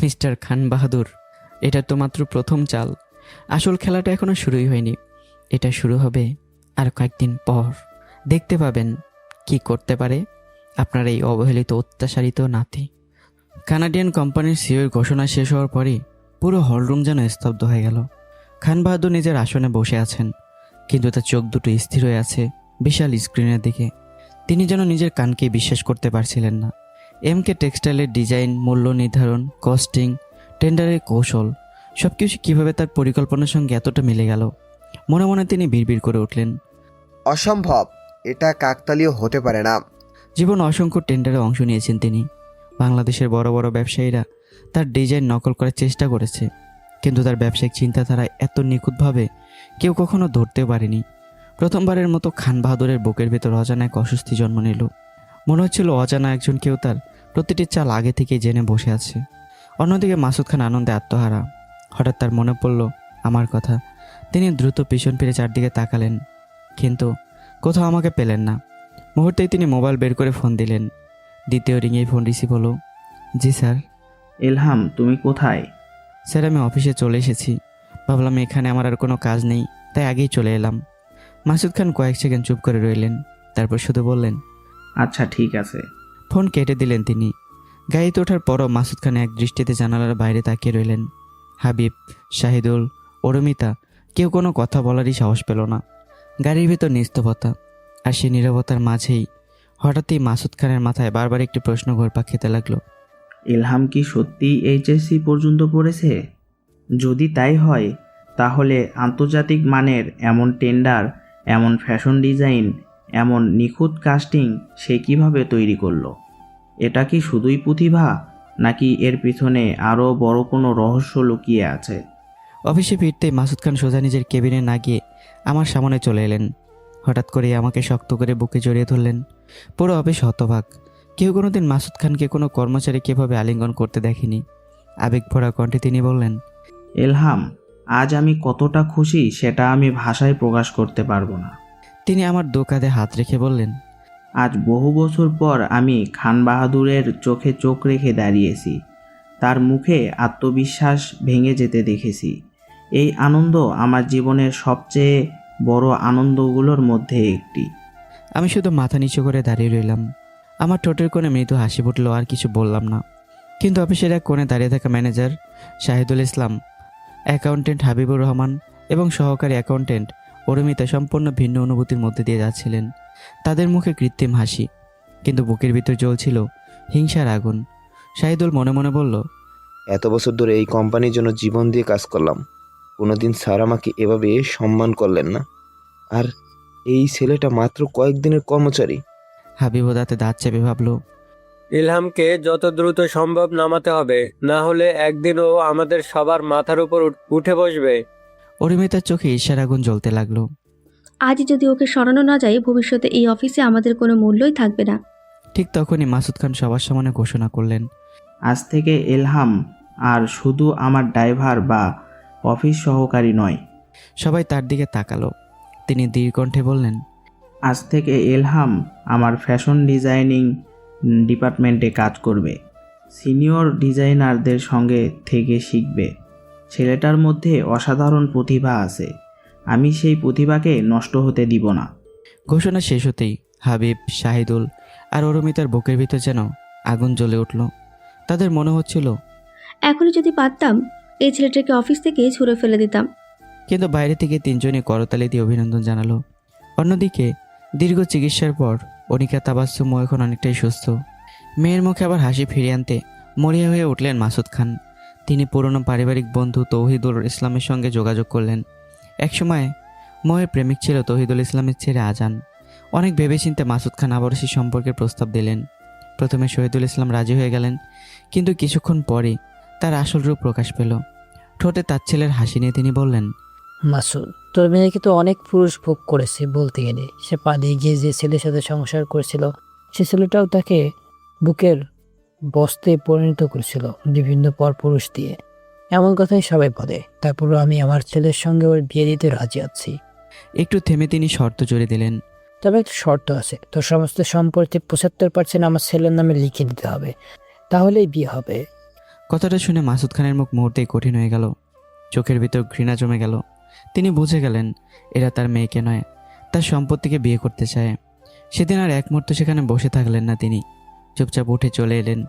Mister Khan Bahadur, এটা তো মাত্র প্রথম চাল। আসল খেলাটা এখনো শুরুই হয়নি। এটা শুরু হবে আর কয়েকদিন পর। দেখতে পাবেন কি করতে পারে আপনার এই অবহেলিত অত্যাচারিত নাতি। কানাডিয়ান কোম্পানির সিইওর ঘোষণা শেষ হওয়ার পরই পুরো হলরুম যেন স্তব্ধ হয়ে গেল। খান বাহাদুর নিজের আসনে বসে আছেন, কিন্তু তার চোখ দুটো স্থির হয়ে আছে বিশাল স্ক্রিনের দিকে। তিনি যেন নিজের কানকে বিশ্বাস করতে পারছিলেন না। এমকে টেক্সটাইলের ডিজাইন, মূল্য নির্ধারণ, কস্টিং, টেন্ডারের কৌশল, সব কিছু কীভাবে তার পরিকল্পনার সঙ্গে এতটা মিলে গেল। মনে মনে তিনি বিড়বিড় করে উঠলেন, অসম্ভব, এটা কাকতালীয় হতে পারে না। জীবন অসংখ্য টেন্ডারে অংশ নিয়েছেন তিনি। বাংলাদেশের বড় বড় ব্যবসায়ীরা তার ডিজাইন নকল করার চেষ্টা করেছে, কিন্তু তার ব্যবসায়িক চিন্তাধারা এত নিখুঁতভাবে কেউ কখনো ধরতে পারেনি। প্রথমবারের মতো খান বাহাদুরের বুকের ভেতর অজানা এক অস্বস্তি জন্ম নিল। মনে হচ্ছিল অজানা একজন কেউ তার প্রতিটি চাল আগে থেকেই জেনে বসে আছে। অন্যদিকে মাসুদ খান আনন্দে আত্মহারা। হঠাৎ তার মনে পড়ল আমার কথা। তিনি দ্রুত পিছন ফিরে চারদিকে তাকালেন, কিন্তু কোথাও আমাকে পেলেন না। মুহূর্তেই তিনি মোবাইল বের করে ফোন দিলেন। দ্বিতীয় রিংয়েই ফোন রিসিভ হলো। জি স্যার। এলহাম, তুমি কোথায়? স্যার, আমি অফিসে চলে এসেছি। ভাবলাম এখানে আমার আর কোনো কাজ নেই, তাই আগেই চলে এলাম। মাসুদ খান কয়েক সেকেন্ড চুপ করে রইলেন, তারপর শুধু বললেন, আচ্ছা ঠিক আছে। ফোন কেটে দিলেন তিনি। গাড়িতে ওঠার পরও মাসুদ খান এক দৃষ্টিতে জানালার বাইরে তাকিয়ে রইলেন। হাবিব, শাহিদুল, অরুমিতা কেউ কোনো কথা বলারই সাহস পেল না। গাড়ির ভিতর নিস্তবতা, আর সেই নীরবতার মাঝেই হঠাৎই মাসুদ খানের মাথায় বারবার একটি প্রশ্ন ঘুরপাক খেতে লাগলো। এলহাম কি সত্যি এইচএসসি পর্যন্ত পড়েছে? যদি তাই হয়, তাহলে আন্তর্জাতিক মানের এমন টেন্ডার, এমন ফ্যাশন ডিজাইন, এমন নিখুঁত কাস্টিং সে কিভাবে তৈরি করলো? এটা কি শুধুই প্রতিভা, নাকি এর পিছনে আরও বড় কোনো রহস্য লুকিয়ে আছে? অফিসে ফিরতেই মাসুদ খান সোজা নিজের কেবিনে না গিয়ে আমার সামনে চলে এলেন। হঠাৎ করে আমাকে শক্ত করে বুকে জড়িয়ে ধরলেন। পুরো অফিস হতবাক। কেউ কোনোদিন মাসুদ খানকে কোনো কর্মচারী কীভাবে আলিঙ্গন করতে দেখেনি। আবেগ ভরা কণ্ঠে তিনি বললেন, এলহাম, আজ আমি কতটা খুশি সেটা আমি ভাষায় প্রকাশ করতে পারবো না। তিনি আমার দু কাঁধে হাত রেখে বললেন, আজ বহু বছর পর আমি খান বাহাদুরের চোখে চোখ রেখে দাঁড়িয়েছি। তার মুখে আত্মবিশ্বাস ভেঙে যেতে দেখেছি। এই আনন্দ আমার জীবনের সবচেয়ে বড় আনন্দগুলোর মধ্যে একটি। আমি শুধু মাথা নিচু করে দাঁড়িয়ে রইলাম। আমার ঠোঁটের কোণে মৃদু হাসি ফুটলো, আর কিছু বললাম না। কিন্তু অফিসের এক কোণে দাঁড়িয়ে থাকা ম্যানেজার শাহিদুল ইসলাম, অ্যাকাউন্টেন্ট হাবিবুর রহমান এবং সহকারী অ্যাকাউন্টেন্ট অরুমিতা সম্পূর্ণ ভিন্ন অনুভূতির মধ্যে দিয়ে যাচ্ছিলেন। তাদের মুখে কৃত্রিম হাসি, কিন্তু বুকের ভিতর জ্বলছিল হিংসার আগুন। শাহিদুল মনে মনে বলল, এত বছর ধরে এই কোম্পানির জন্য জীবন দিয়ে কাজ করলাম, কোনোদিন স্যার আমাকে এভাবে সম্মান করলেন না। আর এই ছেলেটা মাত্র কয়েকদিনের কর্মচারী। হাবিবও দাঁতে দাঁত চেপে ভাবল, ইলহামকে যত দ্রুত সম্ভব নামাতে হবে, না হলে একদিন ও আমাদের সবার মাথার উপর উঠে বসবে। অরুমিতার চোখে ঈর্ষার আগুন জ্বলতে লাগলো। আজ যদি ওকে সরানো না যায়, ভবিষ্যতে এই অফিসে আমাদের কোনো মূল্যই থাকবে না। ঠিক তখনই মাসুদ খান সবার সামনে ঘোষণা করলেন, আজ থেকে এলহাম আর শুধু আমার ড্রাইভার বা অফিস সহকারী নয়। সবাই তার দিকে তাকালো। তিনি দৃঢ়কণ্ঠে বললেন, আজ থেকে এলহাম আমার ফ্যাশন ডিজাইনিং ডিপার্টমেন্টে কাজ করবে। সিনিয়র ডিজাইনারদের সঙ্গে থেকে শিখবে। ছেলেটার মধ্যে অসাধারণ প্রতিভা আছে। আমি সেই প্রতিভাকে নষ্ট হতে দিব না। ঘোষণা শেষ হতেই হাবিব, শাহিদুল আর অরুমিতার বুকের ভিতর যেন আগুন জ্বলে উঠল। তাদের মনে হচ্ছিল এখনই যদি পারতাম, এই ছেলেটাকে অফিস থেকে ছুঁড়ে ফেলে দিতাম। কিন্তু বাইরে থেকে তিনজনই করতালি দিয়ে অভিনন্দন জানালো। অন্যদিকে দীর্ঘ চিকিৎসার পর অনিকা তাবাসসুম এখন অনেকটাই সুস্থ। মেয়ের মুখে আবার হাসি ফিরিয়ে আনতে মরিয়া হয়ে উঠলেন মাসুদ খান। তিনি পুরনো পারিবারিক বন্ধু তৌহিদুল ইসলামের সঙ্গে যোগাযোগ করলেন। একসময় ময়ের প্রেমিক ছিল তৌহিদুল ইসলামের ছেলে আজান। অনেক ভেবেচিন্তে মাসুদ খান আবার সেই সম্পর্কের প্রস্তাব দিলেন। প্রথমে শহীদুল ইসলাম রাজি হয়ে গেলেন, কিন্তু কিছুক্ষণ পরই তার আসল রূপ প্রকাশ পেল। ঠোঁটে তার ছেলের হাসি নিয়ে তিনি বললেন, মাসুদ, তোর মেয়েকে তো অনেক পুরুষ ভোগ করেছে বলতে গেলে। সে পালিয়ে গিয়ে যে ছেলের সাথে সংসার করেছিল, সে ছেলেটাও তাকে বুকের বস্তে পরিণত করেছিল বিভিন্ন পরপুরুষ দিয়ে। এমন কথাই সবাই বলে। তারপরও আমি আমার ছেলের সঙ্গে ওর বিয়ে দিতে রাজি আছি। একটু থেমে তিনি শর্ত জুড়ে দিলেন, তবে একটা শর্ত আছে, তোর সমস্ত সম্পত্তি ৭৫% আমার ছেলের নামে লিখে দিতে হবে, তাহলেই বিয়ে হবে। কথাটা শুনে মাসুদ খানের মুখ মুহূর্তেই কঠিন হয়ে গেল। চোখের ভিতর ঘৃণা জমে গেল। তিনি বুঝে গেলেন এরা তার মেয়েকে নয়, তার সম্পত্তিকে বিয়ে করতে চায়। সেদিন আর এক মুহূর্ত সেখানে বসে থাকলেন না তিনি, চুপচাপ উঠে চলে এলেন।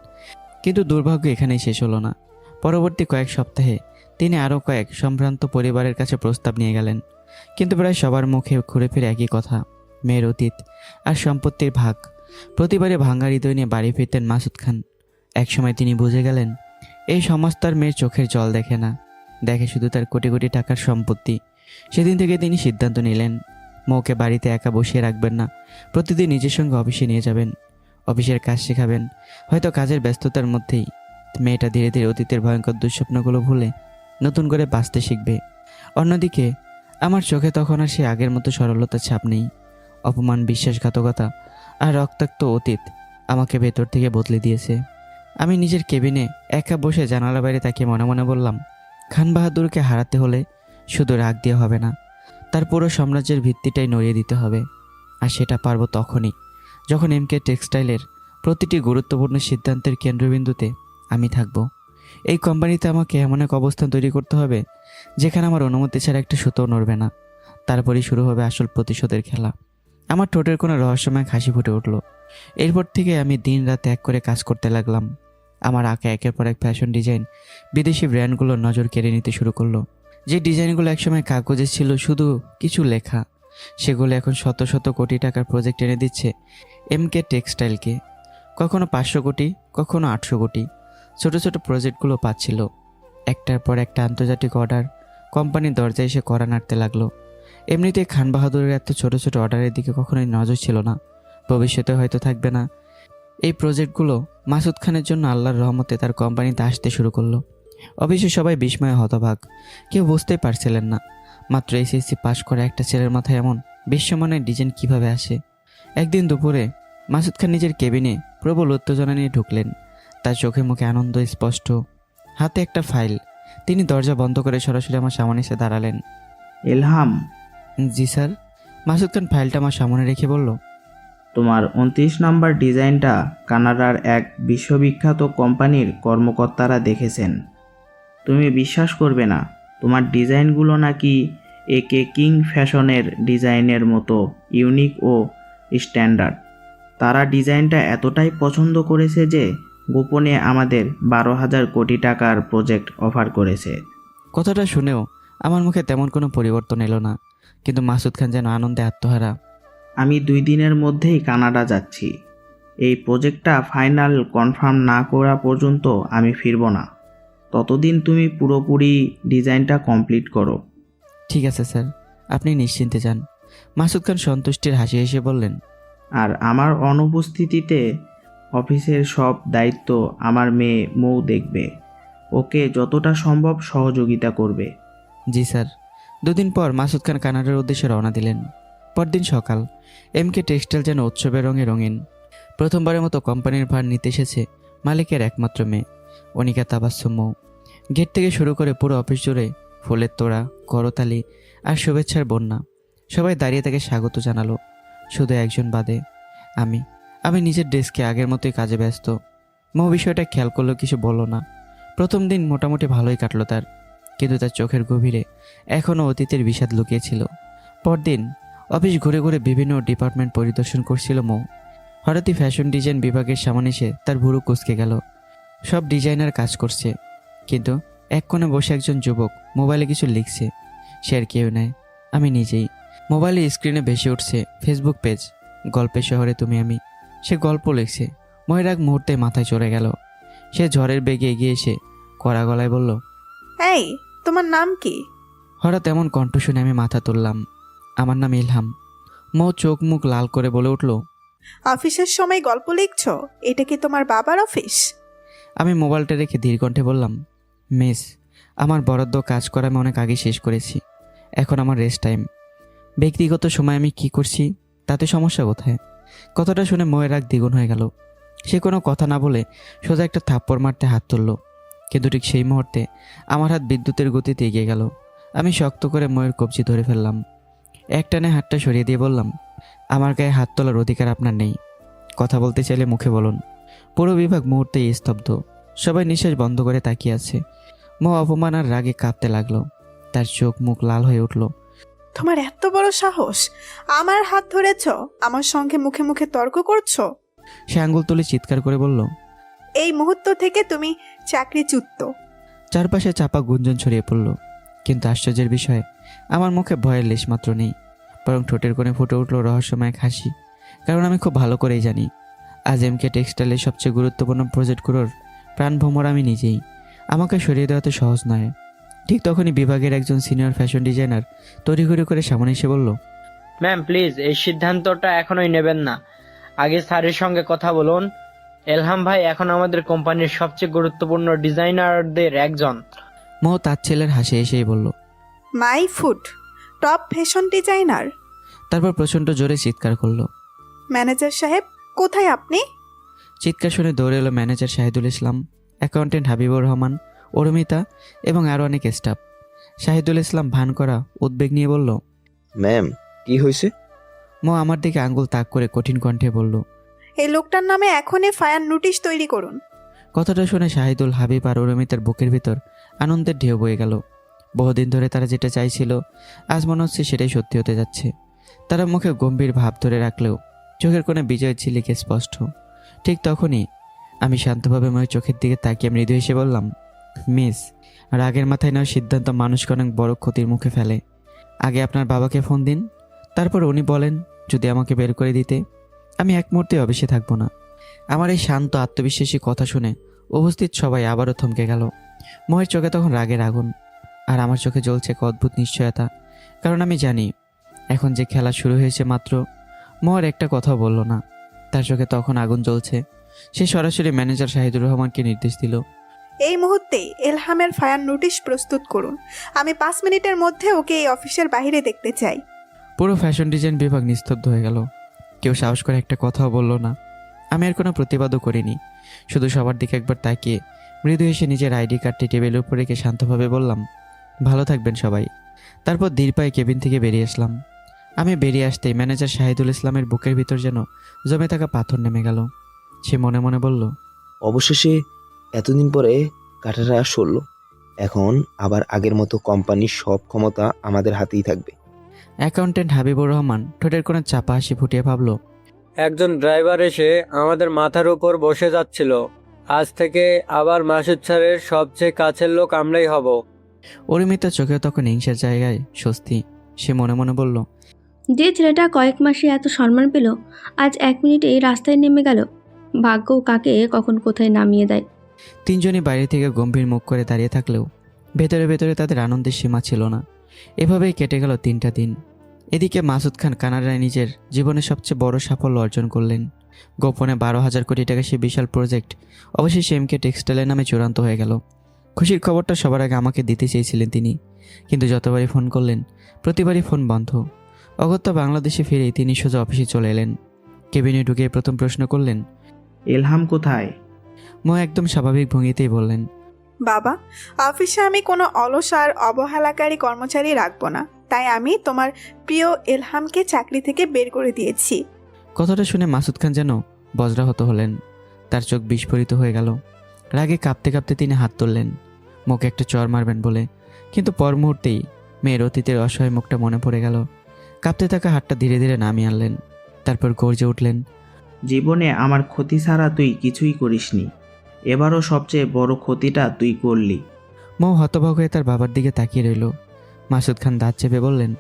কিন্তু দুর্ভাগ্য এখানেই শেষ হলো না। পরবর্তী কয়েক সপ্তাহে তিনি আরও কয়েক সম্ভ্রান্ত পরিবারের কাছে প্রস্তাব নিয়ে গেলেন, কিন্তু প্রায় সবার মুখে ঘুরে ফিরে একই কথা, মেয়ের অতীত আর সম্পত্তির ভাগ। প্রতিবারে ভাঙা হৃদয় নিয়ে বাড়ি ফিরতেন মাসুদ খান। একসময় তিনি বুঝে গেলেন এই সমাজ তার মেয়ের চোখের জল দেখে না, দেখে শুধু তার কোটি কোটি টাকার সম্পত্তি। সেদিন থেকে তিনি সিদ্ধান্ত নিলেন মৌকে বাড়িতে একা বসিয়ে রাখবেন না, প্রতিদিন নিজের সঙ্গে অফিসে নিয়ে যাবেন, অফিসের কাজ শেখাবেন। হয়তো কাজের ব্যস্ততার মধ্যেই মেয়েটা ধীরে ধীরে অতীতের ভয়ঙ্কর দুঃস্বপ্নগুলো ভুলে নতুন করে বাঁচতে শিখবে। অন্যদিকে আমার চোখে তখন আর সে আগের মতো সরলতার ছাপ নেই। অপমান, বিশ্বাসঘাতকতা আর রক্তাক্ত অতীত আমাকে ভেতর থেকে বদলে দিয়েছে। আমি নিজের কেবিনে একা বসে জানালা বাইরে তাকিয়ে মনে মনে বললাম, খান বাহাদুরকে হারাতে হলে শুধু রাগ দিয়ে হবে না, তার পুরো সাম্রাজ্যের ভিত্তিটাই নড়িয়ে দিতে হবে। আর সেটা পারবো তখনই যখন এমকে টেক্সটাইলের প্রতিটি গুরুত্বপূর্ণ সিদ্ধান্তের কেন্দ্রবিন্দুতে আমি থাকব। এই কোম্পানিতে আমাকে এমন এক অবস্থান তৈরি করতে হবে যেখানে আমার অনুমতি ছাড়া একটা সুতোও নড়বে না। তারপরেই শুরু হবে আসল প্রতিশোধের খেলা। আমার ঠোঁটের কোনো রহস্যময় হাসি ফুটে উঠল। এরপর থেকে আমি দিন রাত এক করে কাজ করতে লাগলাম। আমার আঁকা একের পর এক ফ্যাশন ডিজাইন বিদেশি ব্র্যান্ডগুলোর নজর কেড়ে নিতে শুরু করলো। যে ডিজাইনগুলো একসময় কাগজে ছিল শুধু কিছু লেখা, সেগুলো এখন শত শত কোটি টাকার প্রজেক্ট এনে দিচ্ছে এমকে টেক্সটাইলকে। কখনো 500 কোটি, কখনো 800 কোটি। ছোট ছোট প্রজেক্টগুলো পাচ্ছিল একটার পর একটা আন্তর্জাতিক অর্ডার। কোম্পানির দরজায় এসে কড়া নাড়তে লাগলো। এমনিতে খান বাহাদুরের এত ছোট ছোট অর্ডারের দিকে কখনোই নজর ছিল না, ভবিষ্যতে হয়তো থাকবে না। এই প্রজেক্টগুলো মাসুদ খানের জন্য আল্লাহর রহমতে তার কোম্পানিতে আসতে শুরু করলো। অবশ্যই সবাই বিস্ময়ে হতবাক, কেউ বুঝতেই পারছিলেন না মাত্র এসএসসি পাশ করা একটা ছেলের মাথায় এমন বিশ্বমানের ডিজাইন কিভাবে আসে। একদিন দুপুরে মাসুদ খান নিজের কেবিনে প্রবল উত্তেজনা নিয়ে ঢুকলেন। তার চোখে মুখে আনন্দ স্পষ্ট, হাতে একটা ফাইল। তিনি দরজা বন্ধ করে সরাসরি আমার সামনে এসে দাঁড়ালেন। এলহাম, জি স্যার। মাসুদ খান ফাইলটা আমার সামনে রেখে বলল, তোমার 29 নাম্বার ডিজাইনটা কানাডার এক বিশ্ববিখ্যাত কোম্পানির কর্মকর্তারা দেখেছেন। তুমি বিশ্বাস করবে না, তোমার ডিজাইনগুলো নাকি একে কিং ফ্যাশনের ডিজাইনের মতো ইউনিক ও স্ট্যান্ডার্ড। তারা ডিজাইনটা এতটাই পছন্দ করেছে যে গোপনে আমাদের 12,000 কোটি টাকার প্রজেক্ট অফার করেছে। কথাটা শুনেও আমার মুখে তেমন কোনো পরিবর্তন এলো না, কিন্তু মাসুদ খান যেন আনন্দে আত্মহারা। আমি 2 দিনের মধ্যেই কানাডা যাচ্ছি। এই প্রজেক্টটা ফাইনাল কনফার্ম না করা পর্যন্ত আমি ফিরব না। ততদিন তুমি পুরোপুরি ডিজাইনটা কমপ্লিট করো। ঠিক আছে স্যার, আপনি নিশ্চিন্তে যান। মাসুদ খান সন্তুষ্টির হাসি হেসে বললেন, আর আমার অনুপস্থিতিতে অফিসের সব দায়িত্ব আমার মেয়ে মৌ দেখবে। ওকে যতটা সম্ভব সহযোগিতা করবে। জি স্যার। 2 দিন পর মাসুদ খান কানাডার উদ্দেশ্যে রওনা দিলেন। পরদিন সকাল এমকে টেক্সটাইল যেন উৎসবের রঙে রঙিন। প্রথমবারের মতো কোম্পানির ভার নিতে এসেছে মালিকের একমাত্র মেয়ে অনিকা তাবাসসুম মৌ। গেট থেকে শুরু করে পুরো অফিস জুড়ে ফুলের তোড়া, করতালি আর শুভেচ্ছার বন্যা। সবাই দাঁড়িয়ে তাকে স্বাগত জানালো, শুধু একজন বাদে আমি নিজের ডেস্কে আগের মতোই কাজে ব্যস্ত। মৌ বিষয়টা খেয়াল করলেও কিছু বলল না। প্রথম দিন মোটামুটি ভালোই কাটলো তার, কিন্তু তার চোখের গভীরে এখনও অতীতের বিষাদ লুকিয়েছিল। পরদিন অফিস ঘুরে ঘুরে বিভিন্ন ডিপার্টমেন্ট পরিদর্শন করছিল মৌ। হঠাৎই ফ্যাশন ডিজাইন বিভাগের সামনে এসে তার ভুরু কুঁচকে গেল। সব ডিজাইনার কাজ করছে, কিন্তু এক কোণে বসে একজন যুবক মোবাইলে কিছু লিখছে। সে আর কেউ নয়, আমি নিজেই। মোবাইলে স্ক্রিনে ভেসে উঠছে ফেসবুক পেজ, গল্পের শহরে তুমি আমি। সে গল্প লিখছে। ময়ের এক মুহূর্তে মাথায় চড়ে গেল। সে ঝড়ের বেগে এগিয়ে এসে কড়া গলায় বলল, এই, তোমার নাম কি? হঠাৎ এমন কণ্ঠ শুনে আমি মাথা তুললাম। আমার নাম ইলহাম। মৌ চোখ মুখ লাল করে বলে উঠল, অফিসের সময় গল্প লিখছো? এটা কি তোমার বাবার অফিস? আমি মোবাইলটা রেখে ধীর কণ্ঠে বললাম, মিস, আমার বরাদ্দ কাজ করা আমি অনেক আগে শেষ করেছি। এখন আমার রেস্ট টাইম। ব্যক্তিগত সময় আমি কি করছি তাতে সমস্যা কোথায়? কথাটা শুনে ময়ের রাগ দ্বিগুণ হয়ে গেল। সে কোনো কথা না বলে সোজা একটা থাপ্পড় মারতে হাত তুলল, কিন্তু ঠিক সেই মুহূর্তে আমার হাত বিদ্যুতের গতিতে এগিয়ে গেল। আমি শক্ত করে ময়ের কবজি ধরে ফেললাম। একটানে হাতটা সরিয়ে দিয়ে বললাম, আমার গায়ে হাত তোলার অধিকার আপনার নেই। কথা বলতে চাইলে মুখে বলুন। পুরো বিভাগ মুহূর্তেই স্তব্ধ। সবাই নিঃশ্বাস বন্ধ করে তাকিয়ে আছে। মৌ অপমান আর রাগে কাঁপতে লাগলো। তার চোখ মুখ লাল হয়ে উঠল। তোমার এত বড় সাহস, আমার হাত ধরেছ, আমার সঙ্গে মুখে মুখে তর্ক করছো। সে আঙ্গুল তুলে চিৎকার করে বলল। এই মুহূর্ত থেকে তুমি চাকরিচ্যুত। চারপাশে চাপা গুঞ্জন ছড়িয়ে পড়ল, কিন্তু আশ্চর্যের বিষয় আমার মুখে ভয়ের লেশমাত্র নেই, বরং ঠোঁটের কোণে ফুটে উঠল রহস্যময় এক হাসি। কারণ আমি খুব ভালো করেই জানি আজ এমকে টেক্সটাইলের সবচেয়ে গুরুত্বপূর্ণ প্রজেক্টগুলোর প্রাণভ্রমর আমি নিজেই। আমাকে সরিয়ে দেওয়া তো সহজ নয়। ঠিক তখনই বিভাগের একজন সিনিয়র ফ্যাশন ডিজাইনার তড়িঘড়ি করে সামনে এসে বলল। ম্যাম প্লিজ এই সিদ্ধান্তটা এখনই নেবেন না, আগে স্যারের সঙ্গে কথা বলুন। এলহাম ভাই এখন আমাদের কোম্পানির সবচেয়ে গুরুত্বপূর্ণ ডিজাইনারদের একজন। মৌ তার ছেলের হাসি এসেই বলল। My food top fashion designer. তারপর প্রচণ্ড জোরে চিৎকার করলো। ম্যানেজার সাহেব, কোথায় আপনি? চিৎকার শুনে দৌড়ে এলো ম্যানেজার শাহিদুল ইসলাম, অ্যাকাউন্টেন্ট হাবিবুর রহমান, অরুমিতা এবং আরও অনেক স্টাফ। শাহিদুল ইসলাম ভান করা উদ্বেগ নিয়ে বলল। ম্যাম, কি হয়েছে? মৌ আমার দিকে আঙ্গুল তাক করে কঠিন কণ্ঠে বলল। এই লোকটার নামে এখনই ফায়ার নোটিশ তৈরি করুন। কথাটা শুনে শাহিদুল, হাবিব আর অরুমিতার বুকের ভিতর আনন্দের ঢেউ বয়ে গেল। বহুদিন ধরে তারা যেটা চাইছিল আজ মনে হচ্ছে সেটাই সত্যি হতে যাচ্ছে। তারা মুখে গম্ভীর ভাব ধরে রাখলেও চোখের কোণে বিজয়ের ঝিলিক স্পষ্ট। ঠিক তখনই আমি শান্তভাবে ময়ের চোখের দিকে তাকিয়ে মৃদু হেসে বললাম, মিস, রাগের মাথায় নেওয়া সিদ্ধান্ত মানুষকে অনেক বড় ক্ষতির মুখে ফেলে। আগে আপনার বাবাকে ফোন দিন, তারপর উনি বলেন যদি আমাকে বের করে দিতে, আমি এক মুহূর্তে অফিসে থাকবো না। আমার এই শান্ত আত্মবিশ্বাসী কথা শুনে উপস্থিত সবাই আবারও থমকে গেল। ময়ের চোখে তখন রাগের আগুন, আর আমার চোখে জ্বলছে এক অদ্ভুত নিশ্চয়তা। কারণ আমি জানি এখন যে খেলা শুরু হয়েছে মাত্র। ময়ের একটা কথাও বলল না, তার চোখে তখন আগুন জ্বলছে। সে সরাসরি ম্যানেজার শাহিদুর রহমানকে নির্দেশ দিল। এই মুহূর্তে এলহামের ফায়ার নোটিশ প্রস্তুত করুন। আমি 5 মিনিটের মধ্যে ওকে এই অফিসের বাইরে দেখতে চাই। পুরো ফ্যাশন ডিজাইন বিভাগ নিস্তব্ধ হয়ে গেল। কেউ সাহস করে একটা কথাও বলল না। আমি আর কোনো প্রতিবাদও করিনি, শুধু সবার দিকে একবার তাকিয়ে মৃদু এসে নিজের আইডি কার্ডটি টেবিলের উপর রেখে শান্তভাবে বললাম, ভালো থাকবেন সবাই। তারপর ধীর পায়ে কেবিন থেকে বেরিয়ে আসলাম। আমি বেরিয়ে আসতেই ম্যানেজার শাহিদুল ইসলামের বুকের ভিতর যেন জমে থাকা পাথর নেমে গেল। সে মনে মনে বলল, অবশেষে এতদিন পরে কাটাটা সরল। এখন আবার আগের মতো কোম্পানির সব ক্ষমতা আমাদের হাতেই থাকবে। অ্যাকাউন্টেন্ট হাবিবুর রহমান ঠোঁটের কোনো চাপা হাসি ফুটিয়ে ভাবল, একজন ড্রাইভার এসে আমাদের মাথার উপর বসে যাচ্ছিল। আজ থেকে আবার মাসুদ স্যারের সবচেয়ে কাছের লোক আমরাই হব। অরুমিতার চোখে তখন হিংসার জায়গায় স্বস্তি। সে মনে মনে বলল, যে ছেলেটা কয়েক মাসে এত সম্মান পেল আজ 1 মিনিটেই রাস্তায় নেমে গেল। ভাগ্য কাকে কখন কোথায় নামিয়ে দেয়। তিনজনই বাইরে থেকে গম্ভীর মুখ করে দাঁড়িয়ে থাকলেও ভেতরে ভেতরে তাদের আনন্দের সীমা ছিল না। এভাবেই কেটে গেল 3টা দিন। এদিকে মাসুদ খান কানাডায় নিজের জীবনের সবচেয়ে বড় সাফল্য অর্জন করলেন। গোপনে 12,000 কোটি টাকা সে বিশাল প্রজেক্ট অবশেষে এমকে টেক্সটাইলের নামে চূড়ান্ত হয়ে গেল। খুশির খবরটা সবার আগে আমাকে দিতে চেয়েছিলেন তিনি, কিন্তু যতবারই ফোন করলেন প্রতিবারই ফোন বন্ধ। অগত্যা বাংলাদেশে ফিরেই তিনি সোজা অফিসে চলে এলেন। কেবিনে ঢুকে প্রথম প্রশ্ন করলেন, এলহাম কোথায়? মো একদম স্বাভাবিক ভঙ্গিতেই বললেন, বাবা, অফিসে আমি কোনো অলস আর অবহেলাকারী কর্মচারী রাখবো না, তাই আমি তোমার প্রিয় এলহামকে চাকরি থেকে বের করে দিয়েছি। কথাটা শুনে মাসুদ খান যেন বজ্রাহত হলেন। তার চোখ বিস্ফোরিত হয়ে গেল। রাগে কাঁপতে কাঁপতে তিনি হাত তুললেন মুখে একটা চর মারবেন বলে, কিন্তু পর মুহূর্তেই মেয়ের অতীতের অসহায় মুখটা মনে পড়ে গেল। কাঁপতে থাকা হাতটা ধীরে ধীরে নামিয়ে আনলেন। তারপর গর্জে উঠলেন, জীবনে আমার ক্ষতি ছাড়া তুই কিছুই করিসনি, এবারও সবচেয়ে বড় ক্ষতিটা তুই করলি। মৌ হতভগ হয়ে তার বাবার দিকে তাকিয়ে রইল। মাসুদ খান দাঁত চেপে বললেন,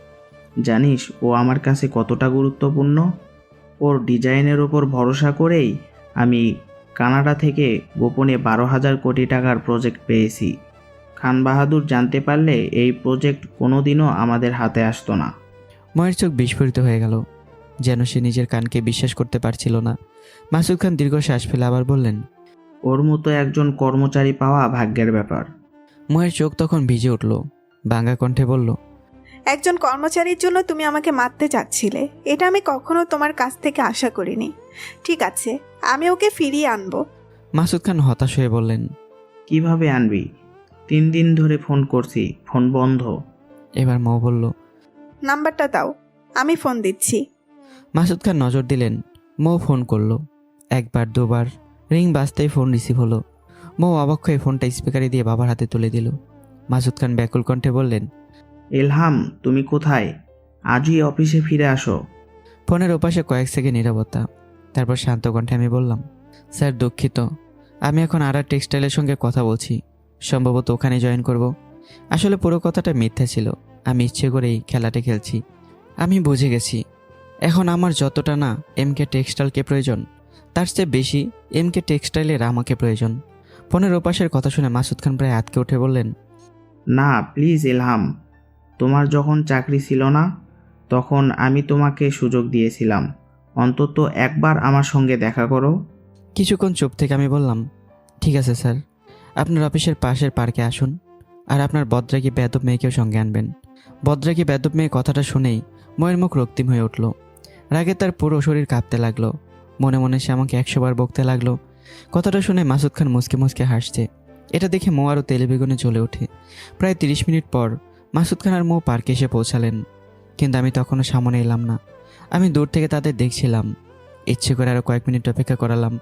জানিস ও আমার কাছে কতটা গুরুত্বপূর্ণ? ওর ডিজাইনের ওপর ভরসা করেই আমি কানাডা থেকে গোপনে 12,000 কোটি টাকার প্রজেক্ট পেয়েছি। খান বাহাদুর জানতে পারলে এই প্রজেক্ট কোনোদিনও আমাদের হাতে আসতো না। ময়ের চোখ বিস্ফোরিত হয়ে গেল, যেন সে নিজের কানকে বিশ্বাস করতে পারছিল না। মাসুদ খান দীর্ঘ শ্বাস ফেলে আবার বললেন, ওর মতো একজন কর্মচারী পাওয়া ভাগ্যের ব্যাপার। ময়ের চোখ তখন ভিজে উঠল। ভাঙা কণ্ঠে বলল, একজন কর্মচারীর জন্য তুমি আমাকে মারতে চাচ্ছিলে, এটা আমি কখনো তোমার কাছ থেকে আশা করিনি। ঠিক আছে, আমি ওকে ফিরিয়ে আনবো। মাসুদ খান হতাশ হয়ে বললেন, কিভাবে আনবি? 3 দিন ধরে ফোন করছি, ফোন বন্ধ। এবার মৌ বলল, নাম্বারটা দাও, আমি ফোন দিচ্ছি। মাসুদ খান নজর দিলেন। মৌ ফোন করলো। 1বার 2বার রিং বাজতেই ফোন রিসিভ হলো। মৌ অবাক হয়ে ফোনটা স্পিকারে দিয়ে বাবার হাতে তুলে দিল। মাসুদ খান ব্যাকুল কণ্ঠে বললেন, এলহাম, তুমি কোথায়? আজই অফিসে ফিরে আসো। ফোনের ওপাশে কয়েক সেকেন্ড নীরবতা। তারপর শান্ত কণ্ঠে আমি বললাম, স্যার দুঃখিত, আমি এখন আর টেক্সটাইলের সঙ্গে কথা বলছি, সম্ভবত ওখানে জয়েন করব। আসলে পুরো কথাটা মিথ্যা ছিল, আমি ইচ্ছে করেই খেলাটা খেলছি। আমি বুঝে গেছি এখন আমার যতটা না এমকে টেক্সটাইলকে প্রয়োজন, তার চেয়ে বেশি এমকে টেক্সটাইলের আমাকে প্রয়োজন। ফোনের ওপাশের কথা শুনে মাসুদ খান প্রায় আটকে উঠে বললেন, না প্লিজ এলহাম, তোমার যখন চাকরি ছিল না তখন আমি তোমাকে সুযোগ দিয়েছিলাম, অন্তত একবার আমার সঙ্গে দেখা করো। কিছুক্ষণ চুপ থেকে আমি বললাম, ঠিক আছে স্যার, আপনার অফিসের পাশের পার্কে আসুন, আর আপনার বদ্রাগী বেদব মেয়েকেও সঙ্গে আনবেন। বদ্রাগী বেদব মেয়ে কথাটা শুনেই ময়ের মুখ রক্তিম হয়ে উঠল। রাগে তার পুরো শরীর কাঁপতে লাগলো। মনে মনে সে আমাকে 100 বার বকতে লাগলো। কথাটা শুনে মাসুদ খান মুসকে মুসকে হাসছে। এটা দেখে মৌ আরও তেলে বেগুনে জ্বলে ওঠে। প্রায় 30 মিনিট পর মাসুদ খান আর মৌ পার্কে এসে পৌঁছালেন, কিন্তু আমি তখনও সামনে এলাম না। আমি দূর থেকে তাদের দেখছিলাম। ইচ্ছে করে আরও কয়েক মিনিট অপেক্ষা করালাম।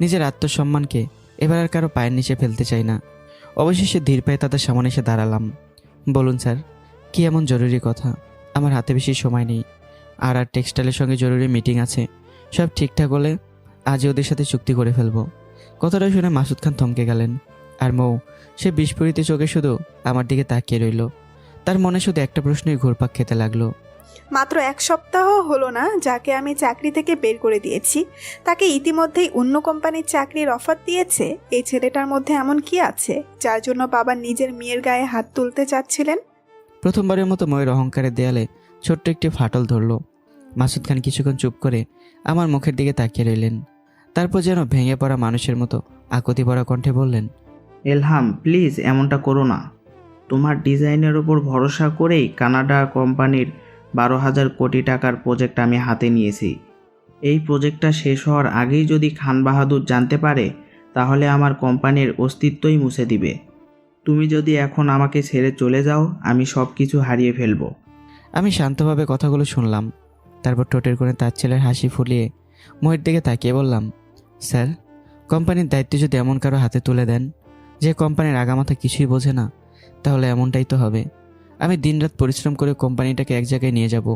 নিজের আত্মসম্মানকে এবার আর কারো পায়ের নিচে ফেলতে চাই না। অবশেষে ধীর পায়ে তাদের সামনে এসে দাঁড়ালাম। বলুন স্যার, কি এমন জরুরি কথা? আমার হাতে বেশি সময় নেই, আর টেক্সটাইলের সঙ্গে জরুরি মিটিং আছে। সব ঠিকঠাক হলে আজই ওদের সাথে চুক্তি করে ফেলবো। কথাটা শুনে মাসুদ খান থমকে গেলেন। আর মৌ, সে বিস্ফোরিত চোখে শুধু আমার দিকে তাকিয়ে রইল। তার মনে শুধু একটা প্রশ্নই ঘুরপাক খেতে লাগলো। মাত্র 1 সপ্তাহ হলো না যাকে আমি চাকরি থেকে বের করে দিয়েছি, তাকে ইতিমধ্যেই অন্য কোম্পানির চাকরির অফার দিয়েছে। এই ছেলেটার মধ্যে এমন কি আছে যার জন্য বাবা নিজের মেয়ের গায়ে হাত তুলতে চাচ্ছিলেন? প্রথমবারের মতো ময়ের অহংকারের দেয়ালে ছোট্ট একটি ফাটল ধরল। মাসুদ খান কিছুক্ষণ চুপ করে আমার মুখের দিকে তাকিয়ে রইলেন। তারপর যেন ভেঙে পড়া মানুষের মতো আকুতি ভরা কণ্ঠে বললেন, এলহাম প্লিজ এমনটা করো না। তোমার ডিজাইনের ওপর ভরসা করেই কানাডা কোম্পানির 12,000 কোটি টাকার প্রজেক্ট আমি হাতে নিয়েছি। এই প্রজেক্টটা শেষ হওয়ার আগেই যদি খান বাহাদুর জানতে পারে তাহলে আমার কোম্পানির অস্তিত্বই মুছে দিবে। তুমি যদি এখন আমাকে ছেড়ে চলে যাও আমি সব কিছু হারিয়ে ফেলবো। আমি শান্তভাবে কথাগুলো শুনলাম। তারপর ঠোঁটের কোণে তার ছেলের হাসি ফুলিয়ে ময়ের দিকে তাকিয়ে বললাম, স্যার, কোম্পানির দায়িত্ব যদি এমন কারো হাতে তুলে দেন যে কোম্পানির আগামাথা কিছুই বোঝে না, তাহলে এমনটাই তো হবে। আমি দিনরাত পরিশ্রম করে কোম্পানিটাকে এক জায়গায় নিয়ে যাব,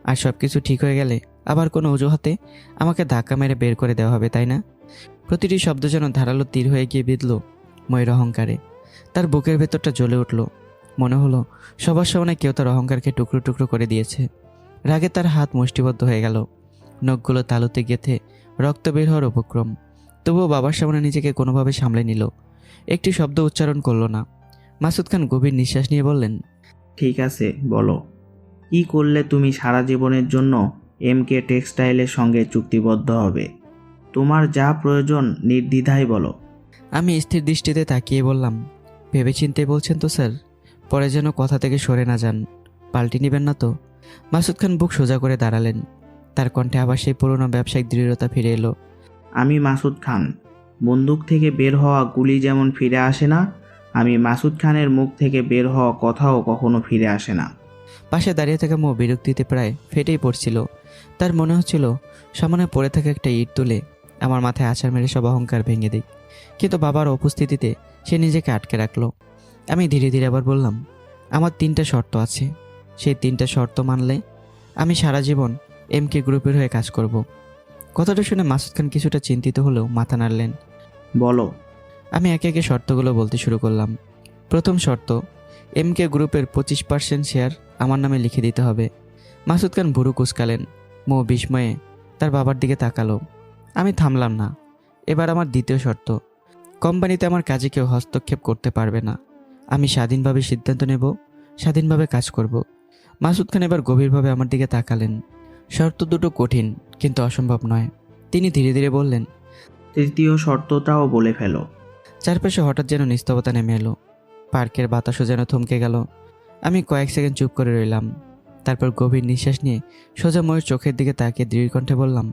আর সব কিছু ঠিক হয়ে গেলে আবার কোনো অজুহাতে আমাকে ধাক্কা মেরে বের করে দেওয়া হবে, তাই না? প্রতিটি শব্দ যেন ধারালো তীর হয়ে গিয়ে বিঁধল ময়ের অহংকারে। তার বুকের ভেতরটা জ্বলে উঠল। মনে হলো সবার সামনে কেউ তার অহংকারকে টুকরো টুকরো করে দিয়েছে। রাগে তার হাত মুষ্টিবদ্ধ হয়ে গেল, নখগুলো তালুতে গেঁথে রক্ত বের হওয়ার উপক্রম। তবুও বাবার সামনে নিজেকে কোনোভাবে সামলে নিল, একটি শব্দ উচ্চারণ করল না। মাসুদ খান গভীর নিঃশ্বাস নিয়ে বললেন, ঠিক আছে, বলো কি করলে তুমি সারা জীবনের জন্য এমকে টেক্সটাইলের সঙ্গে চুক্তিবদ্ধ হবে? তোমার যা প্রয়োজন নির্দ্বিধায় বলো। আমি স্থির দৃষ্টিতে তাকিয়ে বললাম, ভেবেচিন্তে বলছেন তো স্যার? পরে যেন কথা থেকে সরে না যান, পাল্টে নেবেন না তো? মাসুদ খান বুক সোজা করে দাঁড়ালেন। তার কণ্ঠে আবার সেই পুরনো ব্যবসায়িক দৃঢ়তা ফিরে এলো। আমি মাসুদ খান। বন্দুক থেকে বের হওয়া গুলি যেমন ফিরে আসে না, আমি মাসুদ খানের মুখ থেকে বের হওয়া কথাও কখনো ফিরে আসে না। পাশে দাঁড়িয়ে থাকা মৌ বিরক্তিতে প্রায় ফেটেই পড়ছিল। তার মনে হচ্ছিল সামনে পড়ে থাকা একটা ইট তুলে আমার মাথায় আছাড় মেরে সব অহংকার ভেঙে দিই। কিন্তু বাবার উপস্থিতিতে সে নিজেকে আটকে রাখলো। আমি ধীরে ধীরে আবার বললাম, আমার 3টা শর্ত আছে। সেই 3টা শর্ত মানলে আমি সারা জীবন এমকে গ্রুপের হয়ে কাজ করব। কথাটা শুনে মাসুদ খান কিছুটা চিন্তিত হলেও মাথা নাড়লেন। বলো। আমি একে একে শর্তগুলো বলতে শুরু করলাম। প্রথম শর্ত, এমকে গ্রুপের 25% শেয়ার আমার নামে লিখে দিতে হবে। মাসুদ খান ভুরু কুঁচকালেন। মৌ বিস্ময়ে তার বাবার দিকে তাকালো। আমি থামলাম না। এবার আমার দ্বিতীয় শর্ত, কোম্পানিতে আমার কাজে কেউ হস্তক্ষেপ করতে পারবে না। আমি স্বাধীনভাবে সিদ্ধান্ত নেব, স্বাধীনভাবে কাজ করব। মাসুদ খান এবার গভীরভাবে আমার দিকে তাকালেন। শর্ত দুটো কঠিন কিন্তু অসম্ভব নয়। তিনি ধীরে ধীরে বললেন, তৃতীয় শর্তটাও বলে ফেলো। চারপাশে হঠাৎ যেন নিস্তবতা নেমে এলো। পার্কের বাতাসও যেন থমকে গেল। আমি কয়েক সেকেন্ড চুপ করে রইলাম। তারপর গভীর নিঃশ্বাস নিয়ে সোজা ময়ের চোখের দিকে তাকিয়ে দৃঢ় কণ্ঠে বললাম,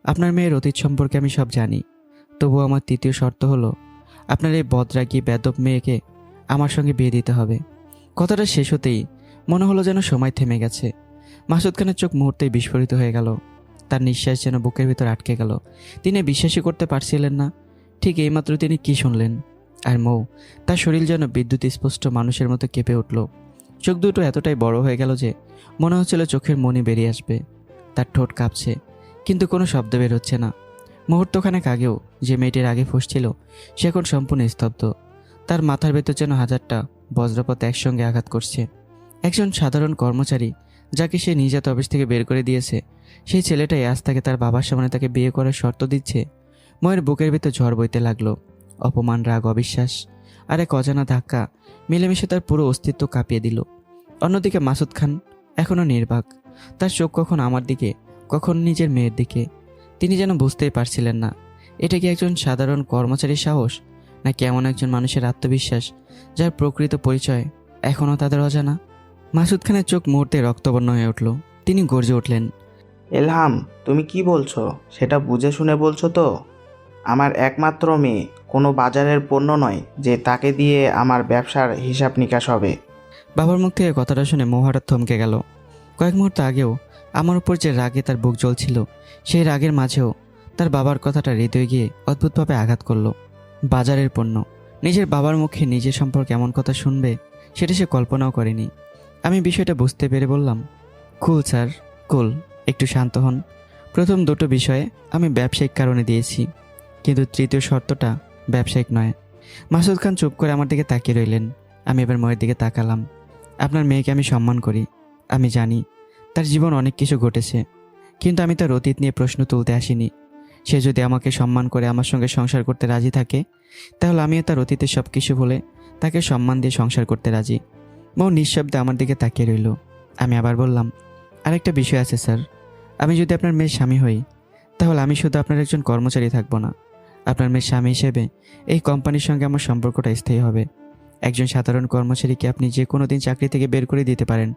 আপনার মেয়ের অতীত সম্পর্কে আমি সব জানি। তবুও আমার তৃতীয় শর্ত হলো, আপনার এই বদরাগী বেদব মেয়েকে আমার সঙ্গে বিয়ে দিতে হবে। কথাটা শেষ হতেই মনে হলো যেন সময় থেমে গেছে। মাসুদ খানের চোখ মুহূর্তেই বিস্ফোরিত হয়ে গেল। তার নিঃশ্বাস যেন বুকের ভিতর আটকে গেল। তিনি বিশ্বাসই করতে পারছিলেন না। ঠিক এইমাত্র তিনি কি শুনলেন? আর মৌ, তার শরীর যেন বিদ্যুৎ স্পষ্ট মানুষের মতো কেঁপে উঠল। চোখ দুটো এতটাই বড় হয়ে গেল যে মনে হচ্ছিল চোখের মনি বেরিয়ে আসবে। তার ঠোঁট কাঁপছে, কিন্তু কোনো শব্দ বের হচ্ছে না। মুহূর্তখানেক আগেও যে মেয়েটির আগে ফুঁসছিল সে এখন সম্পূর্ণ স্তব্ধ। তার মাথার ভেতর যেন হাজারটা বজ্রপাত একসঙ্গে আঘাত করছে। একজন সাধারণ কর্মচারী যাকে সে নিজাত অফিস থেকে বের করে দিয়েছে, সেই ছেলেটাই আজ তাকে তার বাবার সামনে তাকে বিয়ে করার শর্ত দিচ্ছে। ময়ের বুকের ভেতর ঝড় বইতে লাগলো। অপমান, রাগ, অবিশ্বাস আর এক অজানা ধাক্কা মিলেমিশে তার পুরো অস্তিত্ব কাঁপিয়ে দিল। অন্যদিকে মাসুদ খান এখনও নির্বাক। তার চোখ কখন আমার দিকে, কখন নিজের মেয়ের দিকে। তিনি যেন বুঝতেই পারছিলেন না এটা কি একজন সাধারণ কর্মচারীর সাহস, নাকি এমন একজন মানুষের আত্মবিশ্বাস যার প্রকৃত পরিচয় এখনও তাদের অজানা। মাসুদ খানের চোখ মুহূর্তে রক্তবর্ণ হয়ে উঠল। তিনি গর্জে উঠলেন, এলহাম, তুমি কি বলছো সেটা বুঝে শুনে বলছো তো? আমার একমাত্র মেয়ে কোনো বাজারের পণ্য নয় যে তাকে দিয়ে আমার ব্যবসার হিসাব নিকাশ হবে। বাবার মুখ থেকে কথাটা শুনে মৌ হঠাৎ থমকে গেল। কয়েক মুহূর্ত আগেও আমার উপর যে রাগে তার বুক জ্বলছিল, সেই রাগের মাঝেও তার বাবার কথাটা হৃদয়ে গিয়ে অদ্ভুতভাবে আঘাত করলো। বাজারের পণ্য, নিজের বাবার মুখে নিজের সম্পর্কে এমন কথা শুনবে সেটা সে কল্পনাও করেনি। আমি বিষয়টা বুঝতে পেরে বললাম, কুল স্যার, কুল, একটু শান্ত হন। প্রথম দুটো বিষয়ে আমি ব্যবসায়িক কারণে দিয়েছি, কিন্তু তৃতীয় শর্তটা ব্যবসায়িক নয়। মাসুদ খান চুপ করে আমার দিকে তাকিয়ে রইলেন। আমি এবার ময়ের দিকে তাকালাম। আপনার মেয়েকে আমি সম্মান করি। আমি জানি তার জীবন অনেক কিছু ঘটেছে, কিন্তু আমি তার অতীত নিয়ে প্রশ্ন তুলতে আসিনি। সে যদি আমাকে সম্মান করে আমার সঙ্গে সংসার করতে রাজি থাকে, তাহলে আমিও তার অতীতের সব কিছু বলে তাকে সম্মান দিয়ে সংসার করতে রাজি। মৌ নিঃশব্দে আমার দিকে তাকিয়ে রইল। আমি আবার বললাম, আরেকটা বিষয় আছে স্যার। আমি যদি আপনার মেয়ের স্বামী হই, তাহলে আমি শুধু আপনার একজন কর্মচারী থাকবো না। আপনার মেয়ের স্বামী হিসেবে এই কোম্পানির সঙ্গে আমার সম্পর্কটা স্থায়ী হবে। একজন সাধারণ কর্মচারীকে আপনি যে কোনো দিন চাকরি থেকে বের করে দিতে পারেন,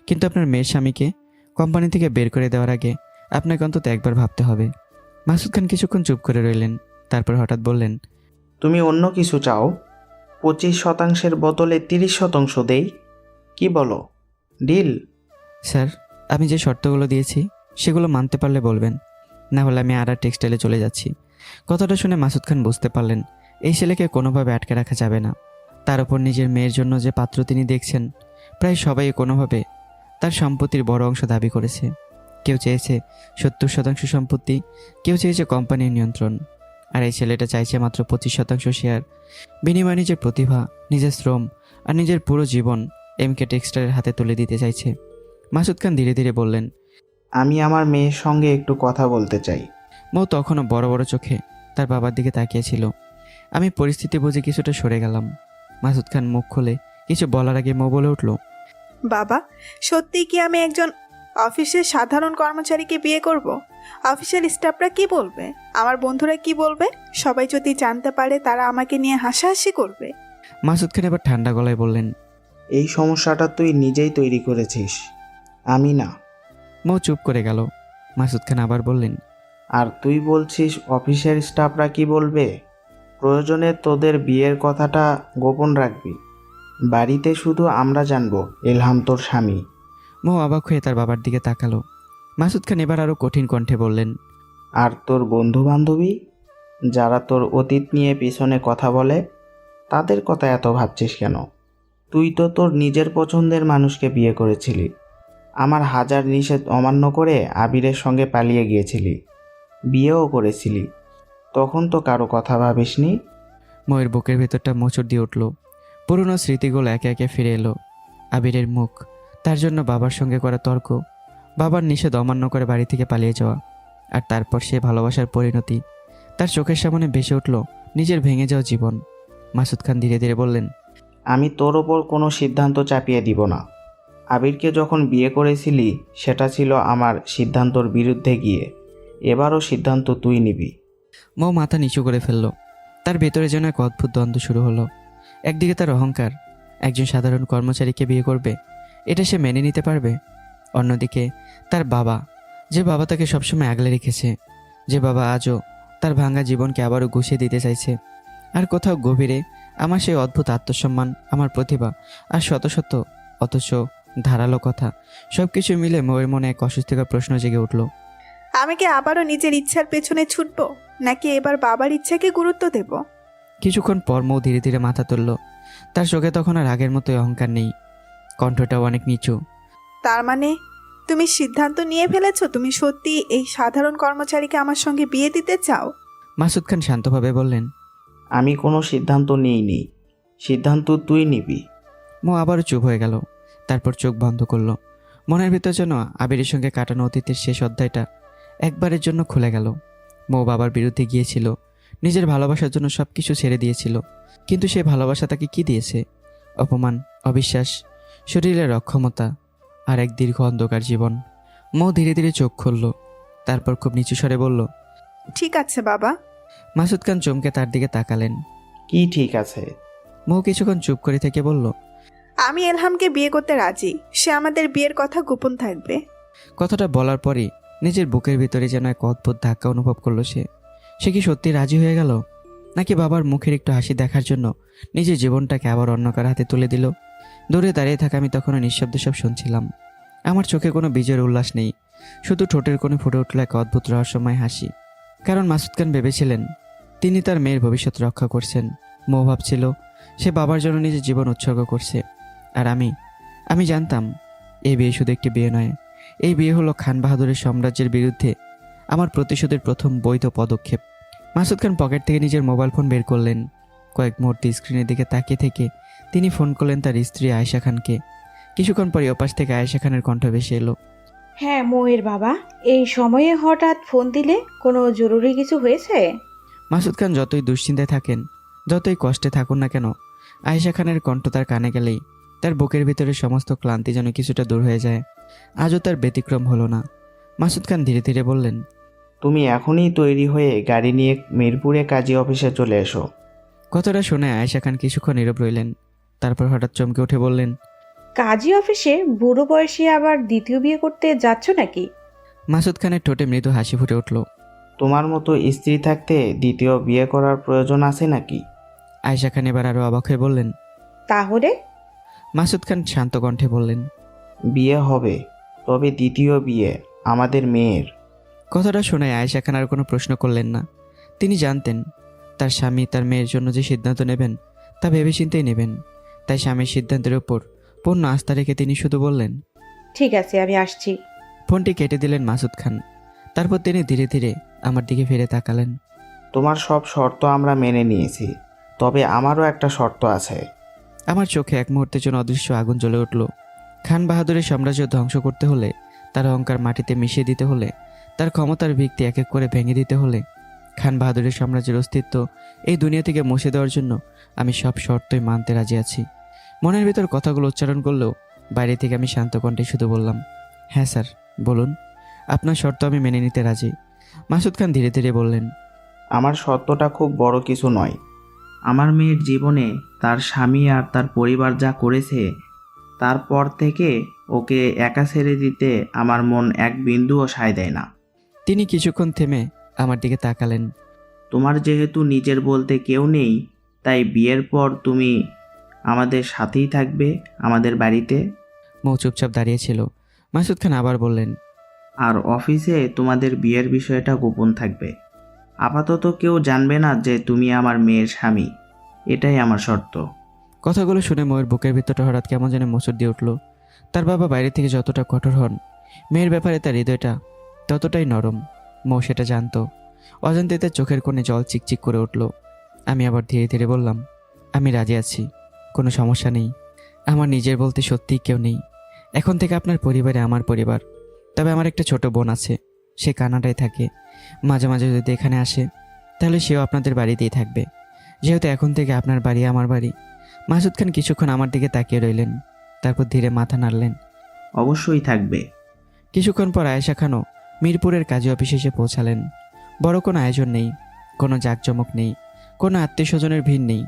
কিন্তু আপনার মেয়ের স্বামীকে কোম্পানি থেকে বের করে দেওয়ার আগে আপনাকে অন্তত একবার ভাবতে হবে। মাসুদ খান কিছুক্ষণ চুপ করে রইলেন, তারপর হঠাৎ বললেন, তুমি অন্য কিছু চাও? 25% বদলে 30% দেই, কি বলো? ডিল? স্যার, আমি যে শর্তগুলো দিয়েছি সেগুলো মানতে পারলে বলবেন, না হলে আমি আর টেক্সটাইলে চলে যাচ্ছি। কথাটা শুনে মাসুদ খান বুঝতে পারলেন এই ছেলেকে কোনোভাবে আটকে রাখা যাবে না। তার উপর নিজের মেয়ের জন্য যে পাত্র তিনি দেখছেন, প্রায় সবাই কোনোভাবে তার সম্পত্তির বড় অংশ দাবি করেছে। কেউ চেয়েছে 70% সম্পত্তি, কেউ চেয়েছে কোম্পানির নিয়ন্ত্রণ, আর এই ছেলেটা চাইছে মাত্র 25% শেয়ার। বিনিময়ে নিজের প্রতিভা, নিজের শ্রম আর নিজের পুরো জীবন এমকে টেক্সটাইলের হাতে তুলে দিতে চাইছে। মাসুদ খান ধীরে ধীরে বললেন, আমি আমার মেয়ের সঙ্গে একটু কথা বলতে চাই। মৌ তখনও বড় বড় চোখে তার বাবার দিকে তাকিয়েছিল। আমি পরিস্থিতি বুঝে কিছুটা সরে গেলাম। মাসুদ খান মুখ খুলে কিছু বলার আগে মৌ বলে উঠল, বাবা, সত্যি কি আমি একজন অফিসের সাধারণ কর্মচারীকে বিয়ে করব? অফিসের স্টাফরা কি বলবে? আমার বন্ধুরা কি বলবে? সবাই যদি জানতে পারে তারা আমাকে নিয়ে হাসাহাসি করবে। মাসুদ খান এবার ঠান্ডা গলায় বললেন, এই সমস্যাটা তুই নিজেই তৈরি করেছিস, আমি না। মৌ চুপ করে গেল। মাসুদ খান আবার বললেন, আর তুই বলছিস অফিসের স্টাফরা কি বলবে? প্রয়োজনে তোদের বিয়ের কথাটা গোপন রাখবি। বাড়িতে শুধু আমরা জানবো এলহাম তোর স্বামী। মৌ অবাক হয়ে তার বাবার দিকে তাকালো। মাসুদ খান এবার আরও কঠিন কণ্ঠে বললেন, আর তোর বন্ধু বান্ধবী যারা তোর অতীত নিয়ে পিছনে কথা বলে, তাদের কথা এত ভাবছিস কেন? তুই তো তোর নিজের পছন্দের মানুষকে বিয়ে করেছিলি। আমার হাজার নিষেধ অমান্য করে আবিরের সঙ্গে পালিয়ে গিয়েছিলি, বিয়েও করেছিলি। তখন তো কারো কথা ভাবিসনি। ময়ের বুকের ভেতরটা মোচড় দিয়ে উঠল। পুরনো স্মৃতিগুলো একে একে ফিরে এলো। আবিরের মুখ, তার জন্য বাবার সঙ্গে করা তর্ক, বাবার নিষেধ অমান্য করে বাড়ি থেকে পালিয়ে যাওয়া, আর তারপর সে ভালোবাসার পরিণতি। তার চোখের সামনে ভেসে উঠল নিজের ভেঙে যাওয়া জীবন। মাসুদ খান ধীরে ধীরে বললেন, আমি তোর ওপর কোনো সিদ্ধান্ত চাপিয়ে দিব না। আবিরকে যখন বিয়ে করেছিলি সেটা ছিল আমার সিদ্ধান্তর বিরুদ্ধে গিয়ে। এবারও সিদ্ধান্ত তুই নিবি। মৌ মাথা নিচু করে ফেলল। তার ভেতরে যেন এক অদ্ভুত দ্বন্দ্ব শুরু হলো। একদিকে তার অহংকার, একজন সাধারণ কর্মচারীকে বিয়ে করবে, এটা সে মেনে নিতে পারবে। অন্যদিকে তার বাবা, যে বাবা তাকে সবসময় আগলে রেখেছে, যে বাবা আজও তার ভাঙা জীবনকে আবারও গুছিয়ে দিতে চাইছে। আর কোথাও গভীরে আমার সেই অদ্ভুত আত্মসম্মান, আমার প্রতিভা আর শত শত অথচ ধারালো কথা, সব কিছু মিলে মৌয়ের মনে এক অস্বস্তিকর প্রশ্ন জেগে উঠল। আমি কি আবারও নিজের ইচ্ছার পেছনে ছুটবো, নাকি এবার বাবার ইচ্ছাকে গুরুত্ব দেব? কিছুক্ষণ পর মৌ ধীরে ধীরে মাথা তুলল। তার চোখে তখন আর আগের মতোই অহংকার নেই, কণ্ঠটাও অনেক নিচু। তার মানে তুমি সিদ্ধান্ত নিয়ে ফেলেছো তুমি সত্যি এই সাধারণ কর্মচারীকে আমার সঙ্গে বিয়ে দিতে চাও? মাসুদ খান শান্তভাবে বললেন। আমি কোনো সিদ্ধান্ত নিইনি, সিদ্ধান্ত তুই নিবি। মৌ আবারও চুপ হয়ে গেল, তারপর চোখ বন্ধ করলো। মনের ভিতর যেন আবিরের সঙ্গে কাটানো অতীতের শেষ অধ্যায়টা একবারের জন্য খুলে গেল। মৌ বাবার বিরুদ্ধে গিয়েছিল, নিজের ভালোবাসার জন্য সব কিছু ছেড়ে দিয়েছিল, কিন্তু সেই ভালোবাসা তাকে কি দিয়েছে? অপমান, অবিশ্বাস, শরীরের অক্ষমতা আর এক দীর্ঘ অন্ধকার জীবন। মৌ ধীরে ধীরে চোখ খুলল, তারপর খুব নিচু স্বরে বলল, ঠিক আছে বাবা। মাসুদ খান চমকে তার দিকে তাকালেন। কি ঠিক আছে? মৌ কিছুক্ষণ চুপ করে থেকে বলল, আমি এলহামকে বিয়ে করতে রাজি, সে আমাদের বিয়ের কথা গোপন থাকবে। কথাটা বলার পরই নিজের বুকের ভিতরে যেন এক অদ্ভুত ধাক্কা অনুভব করলো সে কি সত্যি রাজি হয়ে গেল, নাকি বাবার মুখের একটু হাসি দেখার জন্য নিজের জীবনটাকে আবার অন্য কারো হাতে তুলে দিল? দূরে দাঁড়িয়ে থাকা আমি তখনও নিঃশব্দে সব শুনছিলাম। আমার চোখে কোনো বিজয়ের উল্লাস নেই, শুধু ঠোঁটের কোণে ফুটে উঠল এক অদ্ভুত রহস্যময় হাসি। কারণ মাসুদ খান ভেবেছিলেন তিনি তার মেয়ের ভবিষ্যৎ রক্ষা করছেন। মৌ ভাবছিল সে বাবার জন্য নিজের জীবন উৎসর্গ করছে। আর আমি জানতাম এই বিয়ে শুধু একটি বিয়ে নয়, এই বিয়ে হলো খান বাহাদুরের সাম্রাজ্যের বিরুদ্ধে আমার প্রতিশোধের প্রথম বৈধ পদক্ষেপ। মাসুদ খান পকেট থেকে নিজের মোবাইল ফোন বের করলেন। কয়েক মুহূর্তে স্ক্রিনের দিকে তাকিয়ে থেকে তিনি ফোন করলেন তার স্ত্রী আয়েশা খানকে। কিছুক্ষণ পরে ওপাশ থেকে আয়েশা খানের কণ্ঠ ভেসে এলো। হ্যাঁ মৌয়ের বাবা, এই সময়ে হঠাৎ ফোন দিলে, কোনো জরুরি কিছু হয়েছে? মাসুদ খান যতই দুশ্চিন্তায় থাকেন, যতই কষ্টে থাকুন না কেন, আয়েশা খানের কণ্ঠ তার কানে গেলেই তার বুকের ভিতরে সমস্ত ক্লান্তি যেন কিছুটা দূর হয়ে যায়। আজও তার ব্যতিক্রম হলো না। মাসুদ খান ধীরে ধীরে বললেন, তুমি এখনই তৈরি হয়ে গাড়ি নিয়ে মিরপুরে কাজী অফিসে চলে এসো। কথাটা শুনে আয়েশা খান কিছুক্ষণ নীরব রইলেন, তারপর হঠাৎ চমকে উঠে বললেন, কাজী অফিসে বুড়ো বয়সে আবার দ্বিতীয় বিয়ে করতে যাচ্ছ নাকি? মাসুদ খানের ঠোঁটে মৃদু হাসি ফুটে উঠল। তোমার মতো স্ত্রী থাকতে দ্বিতীয় বিয়ে করার প্রয়োজন আছে নাকি? আয়েশা খান এবার আরও অবাক হয়ে বললেন। তাহলে? মাসুদ খান শান্ত কণ্ঠে বললেন, বিয়ে হবে, তবে দ্বিতীয় বিয়ে আমাদের মেয়ের। কথাটা শুনে আয়েশা খান আর কোনো প্রশ্ন করলেন না। তিনি জানতেন তার স্বামী তার মেয়ের জন্য যে সিদ্ধান্ত নেবেন তা ভেবেচিন্তেই নেবেন। তাই স্বামীর সিদ্ধান্তের ওপর পূর্ণ আস্থা রেখে তিনি শুধু বললেন, ঠিক আছে, আমি আসছি। ফোনটি কেটে দিলেন মাসুদ খান। তারপর তিনি ধীরে ধীরে আমার দিকে ফিরে তাকালেন। তোমার সব শর্ত আমরা মেনে নিয়েছি, তবে আমারও একটা শর্ত আছে। আমার চোখে এক মুহূর্তের জন্য অদৃশ্য আগুন জ্বলে উঠল। খান বাহাদুরের সাম্রাজ্য ধ্বংস করতে হলে, তার অহংকার মাটিতে মিশিয়ে দিতে হলে, তার ক্ষমতার ভিত্তি এক এক করে ভেঙে দিতে হলে, খান বাহাদুরের সাম্রাজ্যের অস্তিত্ব এই দুনিয়া থেকে মুছে দেওয়ার জন্য আমি সব শর্তই মানতে রাজি আছি। মনের ভিতর কথাগুলো উচ্চারণ করলেও বাইরে থেকে আমি শান্ত কণ্ঠে শুধু বললাম, হ্যাঁ স্যার, বলুন, আপনার শর্ত আমি মেনে নিতে রাজি। মাসুদ খান ধীরে ধীরে বললেন, আমার শর্তটা খুব বড় কিছু নয়। আমার মেয়ের জীবনে তার স্বামী আর তার পরিবার যা করেছে, তারপর থেকে ওকে একা ছেড়ে দিতে আমার মন এক বিন্দুও সায় দেয় না। তিনি কিছুক্ষণ থেমে আমার দিকে তাকালেন। তোমার যেহেতু নিজের বলতে কেউ নেই, তাই বিয়ের পর তুমি আমাদের সাথেই থাকবে, আমাদের বাড়িতে। মৌ চুপচাপ দাঁড়িয়েছিল। মাসুদ খান আবার বললেন, আর অফিসে তোমাদের বিয়ের বিষয়টা গোপন থাকবে। আপাতত কেউ জানবে না যে তুমি আমার মেয়ের স্বামী। এটাই আমার শর্ত। কথাগুলো শুনে ময়ের বুকের ভিতরটা হঠাৎ কেমন যেন মোচড় দিয়ে উঠল। তার বাবা বাইরে থেকে যতটা কঠোর হন, মেয়ের ব্যাপারে তার হৃদয়টা ততটাই নরম। মৌ সেটা জানতো। অজান্তে তার চোখের কোণে জল চিকচিক করে উঠল। আমি আবার ধীরে ধীরে বললাম, আমি রাজি আছি, কোনো সমস্যা নেই। আমার নিজের বলতে সত্যিই কেউ নেই। এখন থেকে আপনার পরিবারে আমার পরিবার। তবে আমার একটা ছোট বোন আছে, সে কানাডায় থাকে। মাঝে মাঝে যদি এখানে আসে তাহলে সেও আপনাদের বাড়িতেই থাকবে, যেহেতু এখন থেকে আপনার বাড়ি আমার বাড়ি। মাসুদ খান কিছুক্ষণ আমার দিকে তাকিয়ে রইলেন, তারপর ধীরে মাথা নাড়লেন। অবশ্যই থাকবে। কিছুক্ষণ পর আয়েশা খানও মিরপুরের কাজী অফিসে এসে পৌঁছালেন। বড় কোনো আয়োজন নেই, কোনো জাঁকজমক নেই, কোনো আত্মীয় স্বজনের ভিড় নেই।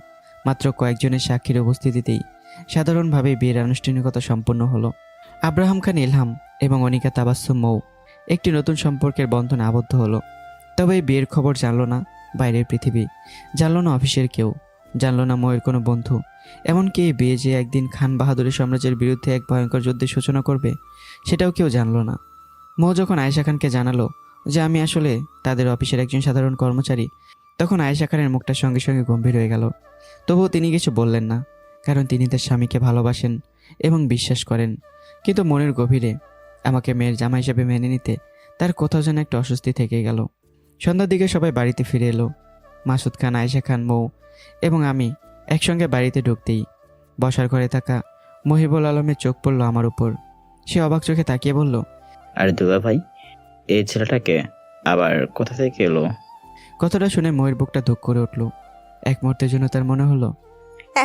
মাত্র কয়েকজনের সাক্ষীর উপস্থিতিতেই সাধারণভাবে বিয়ের আনুষ্ঠানিকতা সম্পন্ন হলো। আব্রাহাম খান ইলহাম এবং অনিকা তাবাসসুম মৌ একটি নতুন সম্পর্কের বন্ধনে আবদ্ধ হলো। তবে এই বিয়ের খবর জানলো না বাইরের পৃথিবী, জানলো না অফিসের কেউ, জানলো না মৌয়ের কোনো বন্ধু। এমনকি এই বিয়ে যে একদিন খান বাহাদুরের সাম্রাজ্যের বিরুদ্ধে এক ভয়ঙ্কর যুদ্ধের সূচনা করবে, সেটাও কেউ জানলো না। মৌ যখন আয়েশা খানকে জানালো যে আমি আসলে তাদের অফিসের একজন সাধারণ কর্মচারী, তখন আয়েশা খানের মুখটার সঙ্গে সঙ্গে গম্ভীর হয়ে গেল। তবুও তিনি কিছু বললেন না, কারণ তিনি তার স্বামীকে ভালোবাসেন এবং বিশ্বাস করেন। কিন্তু মনের গভীরে আমাকে মেয়ের জামা হিসেবে মেনে নিতে তার কোথাও যেন একটা অস্বস্তি থেকে গেল। সন্ধ্যার দিকে সবাই বাড়িতে ফিরে এলো। মাসুদ খান, আয়েশা খান, মৌ এবং আমি একসঙ্গে বাড়িতে ঢুকতেই বসার ঘরে থাকা মহিবুল আলমের চোখ পড়ল আমার উপর। সে অবাক চোখে তাকিয়ে বলল, আরে দুলা ভাই, এই ছেলেটাকে আবার কোথা থেকে এলো? কথাটা শুনে ময়ের বুকটা ধুক করে উঠল। এক মুহূর্তের জন্য তার মনে হলো,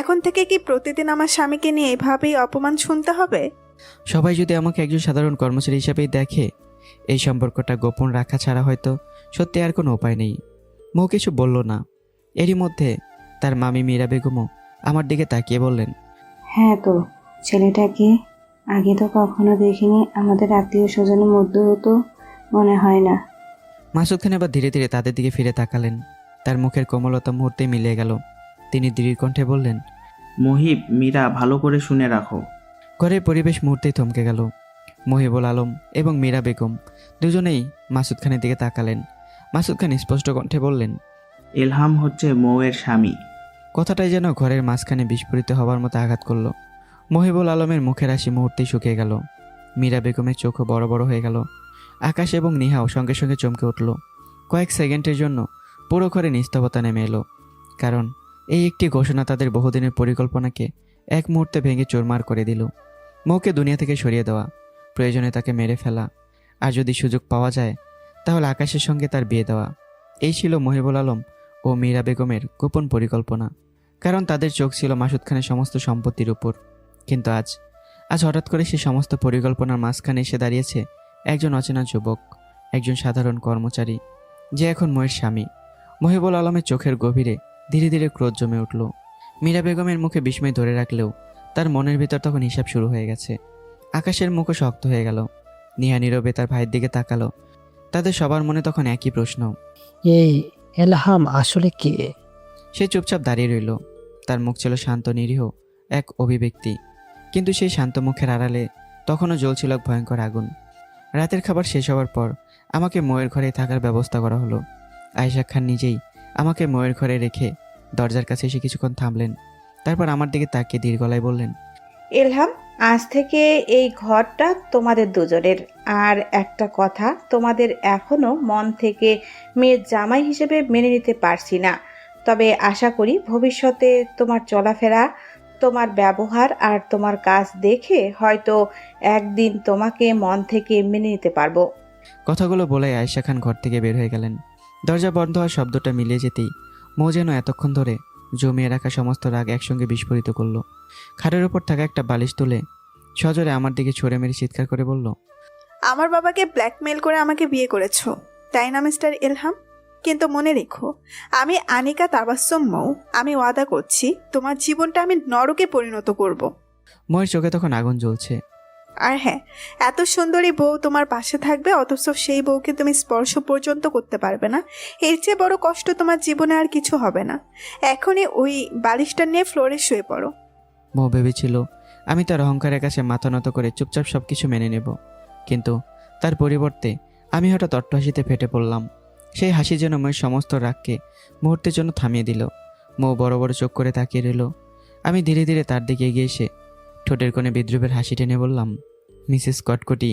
এখন থেকে কি প্রতিদিন আমার স্বামীকে নিয়ে এভাবেই অপমান শুনতে হবে? সবাই যদি আমাকে একজন সাধারণ কর্মচারী হিসেবেই দেখে, এই সম্পর্কটা গোপন রাখা ছাড়া হয়তো সত্যি আর কোনো উপায় নেই। মৌ কিছু বলল না। এরই মধ্যে তার মামি মীরা বেগমও আমার দিকে তাকিয়ে বললেন, হ্যাঁ তো, ছেলেটাকে আগে তো কখনো দেখিনি, আমাদের আত্মীয় স্বজনের মধ্যেও তো মনে হয় না। মাসুদ খান এবার ধীরে ধীরে তাদের দিকে ফিরে তাকালেন। তার মুখের কোমলতা মুহূর্তে মিলিয়ে গেল। তিনি দৃঢ় কণ্ঠে বললেন, মহিব, মীরা, ভালো করে শুনে রাখো। ঘরের পরিবেশ মুহূর্তেই থমকে গেল। মহিবুল আলম এবং মীরা বেগম দুজনেই মাসুদ খানের দিকে তাকালেন। মাসুদ খান স্পষ্ট কণ্ঠে বললেন, এলহাম হচ্ছে মৌয়ের স্বামী। কথাটাই যেন ঘরের মাঝখানে বিস্ফোরিত হবার মতো আঘাত করল। মহিবুল আলমের মুখের হাসি মুহূর্তেই শুকিয়ে গেল। মীরা বেগমের চোখও বড় বড় হয়ে গেল। আকাশ এবং নিহাও সঙ্গে সঙ্গে চমকে উঠল। কয়েক সেকেন্ডের জন্য পুরো ঘরে নিস্তবতা নেমে এলো, কারণ এই একটি ঘোষণা তাদের বহুদিনের পরিকল্পনাকে এক মুহূর্তে ভেঙে চুরমার করে দিল। মৌকে দুনিয়া থেকে সরিয়ে দেওয়া, প্রয়োজনে তাকে মেরে ফেলা, আর যদি সুযোগ পাওয়া যায় তাহলে আকাশের সঙ্গে তার বিয়ে দেওয়া, এই ছিল মহিবুল আলম ও মীরা বেগমের গোপন পরিকল্পনা। কারণ তাদের চোখ ছিল মাসুদ খানের সমস্ত সম্পত্তির উপর। কিন্তু আজ হঠাৎ করে সে সমস্ত পরিকল্পনার মাঝখানে এসে দাঁড়িয়েছে একজন অচেনা যুবক, একজন সাধারণ কর্মচারী, যে এখন ময়ের স্বামী। মহিবুল আলমের চোখের গভীরে ধীরে ধীরে ক্রোধ জমে উঠল। মীরা বেগমের মুখে বিস্ময় ধরে রাখলেও তার মনের ভিতর তখন হিসাব শুরু হয়ে গেছে। আকাশের মুখও শক্ত হয়ে গেল। নিহা নীরবে তার ভাইয়ের দিকে তাকালো। তাদের সবার মনে তখন একই প্রশ্ন, এই এলহাম আসলে কে? সে চুপচাপ দাঁড়িয়ে রইল। তার মুখ ছিল শান্ত নিরীহ এক অভিব্যক্তি, কিন্তু সেই শান্ত মুখের আড়ালে তখনও জ্বলছিল এক ভয়ঙ্কর আগুন। রাতের খাবার শেষ হওয়ার পর আমাকে ময়ের ঘরে থাকার ব্যবস্থা করা হলো। আয়েশা খান নিজেই আমাকে ময়ের ঘরে রেখে দরজার কাছে এসে কিছুক্ষণ থামলেন। তারপর আমার দিকে তাকিয়ে দীর্ঘ গলায় বললেন, এলহাম, আজ থেকে এই ঘরটা তোমাদের দুজনের। আর একটা কথা, তোমাদের এখনো মন থেকে মেয়ের জামাই হিসেবে মেনে নিতে পারছি না, তবে আশা করি ভবিষ্যতে তোমার চলাফেরা, তোমার ব্যবহার আর তোমার কাজ দেখে হয়তো একদিন তোমাকে মন থেকে মেনে নিতে পারবো। কথাগুলো বলে আয়েশা খান ঘর থেকে বের হয়ে গেলেন। দরজা বন্ধ হওয়ার শব্দটা মিলিয়ে যেতেই মৌ যেন এতক্ষণ ধরে জমিয়ে রাখা সমস্ত রাগ একসঙ্গে বিস্ফোরিত করলো। খাটের উপর থাকা একটা বালিশ তুলে সজোরে আমার দিকে ছুঁড়ে মেরে চিৎকার করে বলল, আমার বাবাকে ব্ল্যাকমেল করে আমাকে বিয়ে করেছো, তাই না মিস্টার এলহাম? কিন্তু মনে রেখো, আমি আনিকা তাবাসসুম মৌ। আমি ওয়াদা করছি তোমার জীবনটা আমি নরকে পরিণত করব। ময়ের চোখে তখন আগুন জ্বলছে। আর হ্যাঁ, এত সুন্দরী বউ তোমার পাশে থাকবে, অথচ সেই বউকে তুমি স্পর্শ পর্যন্ত করতে পারবে না। এর চেয়ে বড় কষ্ট তোমার জীবনে আর কিছু হবে না। এখনই ওই বালিশটা নিয়ে ফ্লোরে শুয়ে পড়ো। মৌ ভেবেছিল আমি তার অহংকারের কাছে মাথা নত করে চুপচাপ সব কিছু মেনে নেব, কিন্তু তার পরিবর্তে আমি হঠাৎ অট্টহাসিতে ফেটে পড়লাম। সেই হাসি যেন ময়ের সমস্ত রাগকে মুহূর্তের জন্য থামিয়ে দিল। মৌ বড় বড় চোখ করে তাকিয়ে রইল। আমি ধীরে ধীরে তার দিকে এগিয়ে এসে ঠোঁটের কোণে বিদ্রুপের হাসি টেনে বললাম, মিসেস কটকটি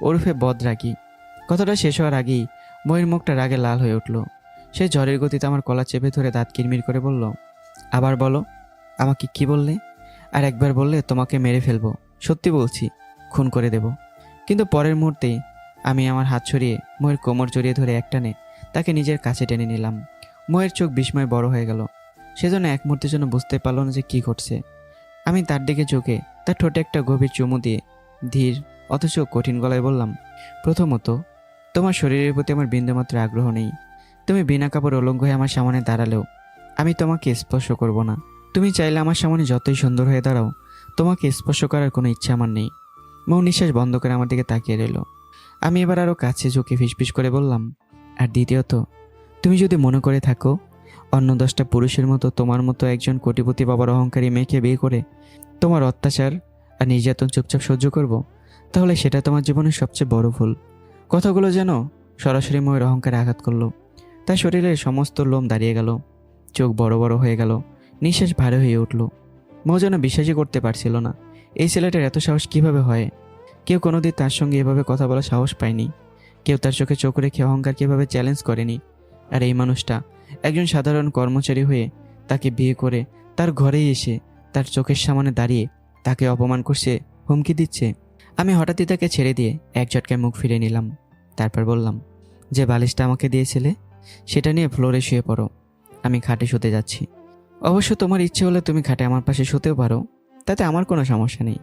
ওরফে বদরাগী। কথাটা শেষ হওয়ার আগেই ময়ের মুখটা রাগে লাল হয়ে উঠল। সে ঝড়ের গতিতে আমার কলা চেপে ধরে দাঁত কিরমির করে বলল, আবার বলো, আমাকে কি বললে? আর একবার বললে তোমাকে মেরে ফেলবো। সত্যি বলছি, খুন করে দেব। কিন্তু পরের মুহূর্তেই আমি আমার হাত ছড়িয়ে ময়ের কোমর জড়িয়ে ধরে একটানে তাকে নিজের কাছে টেনে নিলাম। ময়ের চোখ বিস্ময়ে বড় হয়ে গেল। সেজন্য এক মুহূর্তের জন্য বুঝতে পারল না যে কী ঘটছে। আমি তার দিকে ঝুঁকে তার ঠোঁটে একটা গভীর চুমু দিয়ে ধীর অথচ কঠিন গলায় বললাম, প্রথমত, তোমার শরীরের প্রতি আমার বিন্দুমাত্র আগ্রহ নেই। তুমি বিনা কাপড় উলঙ্গ হয়ে আমার সামনে দাঁড়ালেও আমি তোমাকে স্পর্শ করব না। তুমি চাইলে আমার সামনে যতই সুন্দর হয়ে দাঁড়াও, তোমাকে স্পর্শ করার কোনো ইচ্ছা আমার নেই। মৌ নিঃশ্বাস বন্ধ করে আমার দিকে তাকিয়ে রইল। আমি এবার আরও কাছে ঝুঁকে ফিসফিস করে বললাম, আর দ্বিতীয়ত, তুমি যদি মনে করে থাকো অন্য 10টা পুরুষের মতো তোমার মতো একজন কোটিপতি বাবার অহংকারী মেয়েকে বিয়ে করে তোমার অত্যাচার আর নির্যাতন চুপচাপ সহ্য করব, তাহলে সেটা তোমার জীবনের সবচেয়ে বড় ভুল। কথাগুলো যেন সরাসরি ময়ের অহংকারে আঘাত করলো। তার শরীরের সমস্ত লোম দাঁড়িয়ে গেল, চোখ বড় বড় হয়ে গেল, নিঃশ্বাস ভারী হয়ে উঠল। মৌ যেন বিশ্বাসই করতে পারছিল না এই ছেলেটার এত সাহস কিভাবে হয়। কেউ কোনোদিন তার সঙ্গে এভাবে কথা বলার সাহস পায়নি, কেউ তার চোখে চোখ রেখে অহংকারকে এভাবে চ্যালেঞ্জ করেনি। আর এই মানুষটা একজন সাধারণ কর্মচারী হয়ে তাকে বিয়ে করে তার ঘরেই এসে তার চোখের সামনে দাঁড়িয়ে তাকে অপমান করছে, হুমকি দিচ্ছে। আমি হঠাৎই তাকে ছেড়ে দিয়ে এক ঝটকায় মুখ ফিরে নিলাম। তারপর বললাম, যে বালিশটা আমাকে দিয়েছিলে সেটা নিয়ে ফ্লোরে শুয়ে পড়ো, আমি খাটে শুতে যাচ্ছি। অবশ্য তোমার ইচ্ছে হলে তুমি খাটে আমার পাশে শুতেও পারো, তাতে আমার কোনো সমস্যা নেই।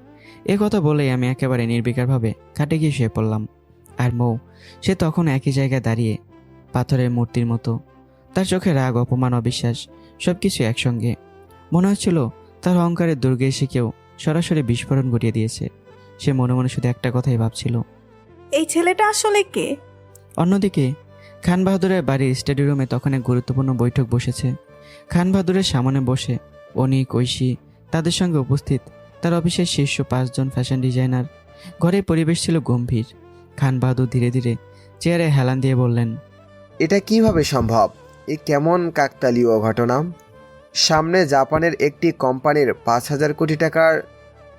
এ কথা বলেই আমি একেবারে নির্বিকারভাবে খাটে গিয়ে শুয়ে পড়লাম। আর মৌ, সে তখন একই জায়গায় দাঁড়িয়ে পাথরের মূর্তির মতো, তার চোখে রাগ, অপমান, অবিশ্বাস সব কিছু একসঙ্গে। মনে হচ্ছিল তার অহংকারের দুর্গে এসে কেউ সরাসরি বিস্ফোরণ ঘটিয়ে দিয়েছে। সে মনে মনে শুধু একটা কথাই ভাবছিল, এই ছেলেটা আসলে কে? অন্যদিকে খান বাহাদুরের বাড়ির স্টাডি রুমে তখন এক গুরুত্বপূর্ণ বৈঠক বসেছে। খান বাহাদুরের সামনে বসে অনিক, ঐশী, তাদের সঙ্গে উপস্থিত তার অফিসের শীর্ষ 5 জন ফ্যাশন ডিজাইনার। ঘরের পরিবেশ ছিল গম্ভীর। খান বাহাদুর ধীরে ধীরে চেয়ারে হেলান দিয়ে বললেন, এটা কিভাবে সম্ভব? এ কেমন কাকতালীয় ঘটনা? সামনে জাপানের একটি কোম্পানির 5,000 কোটি টাকার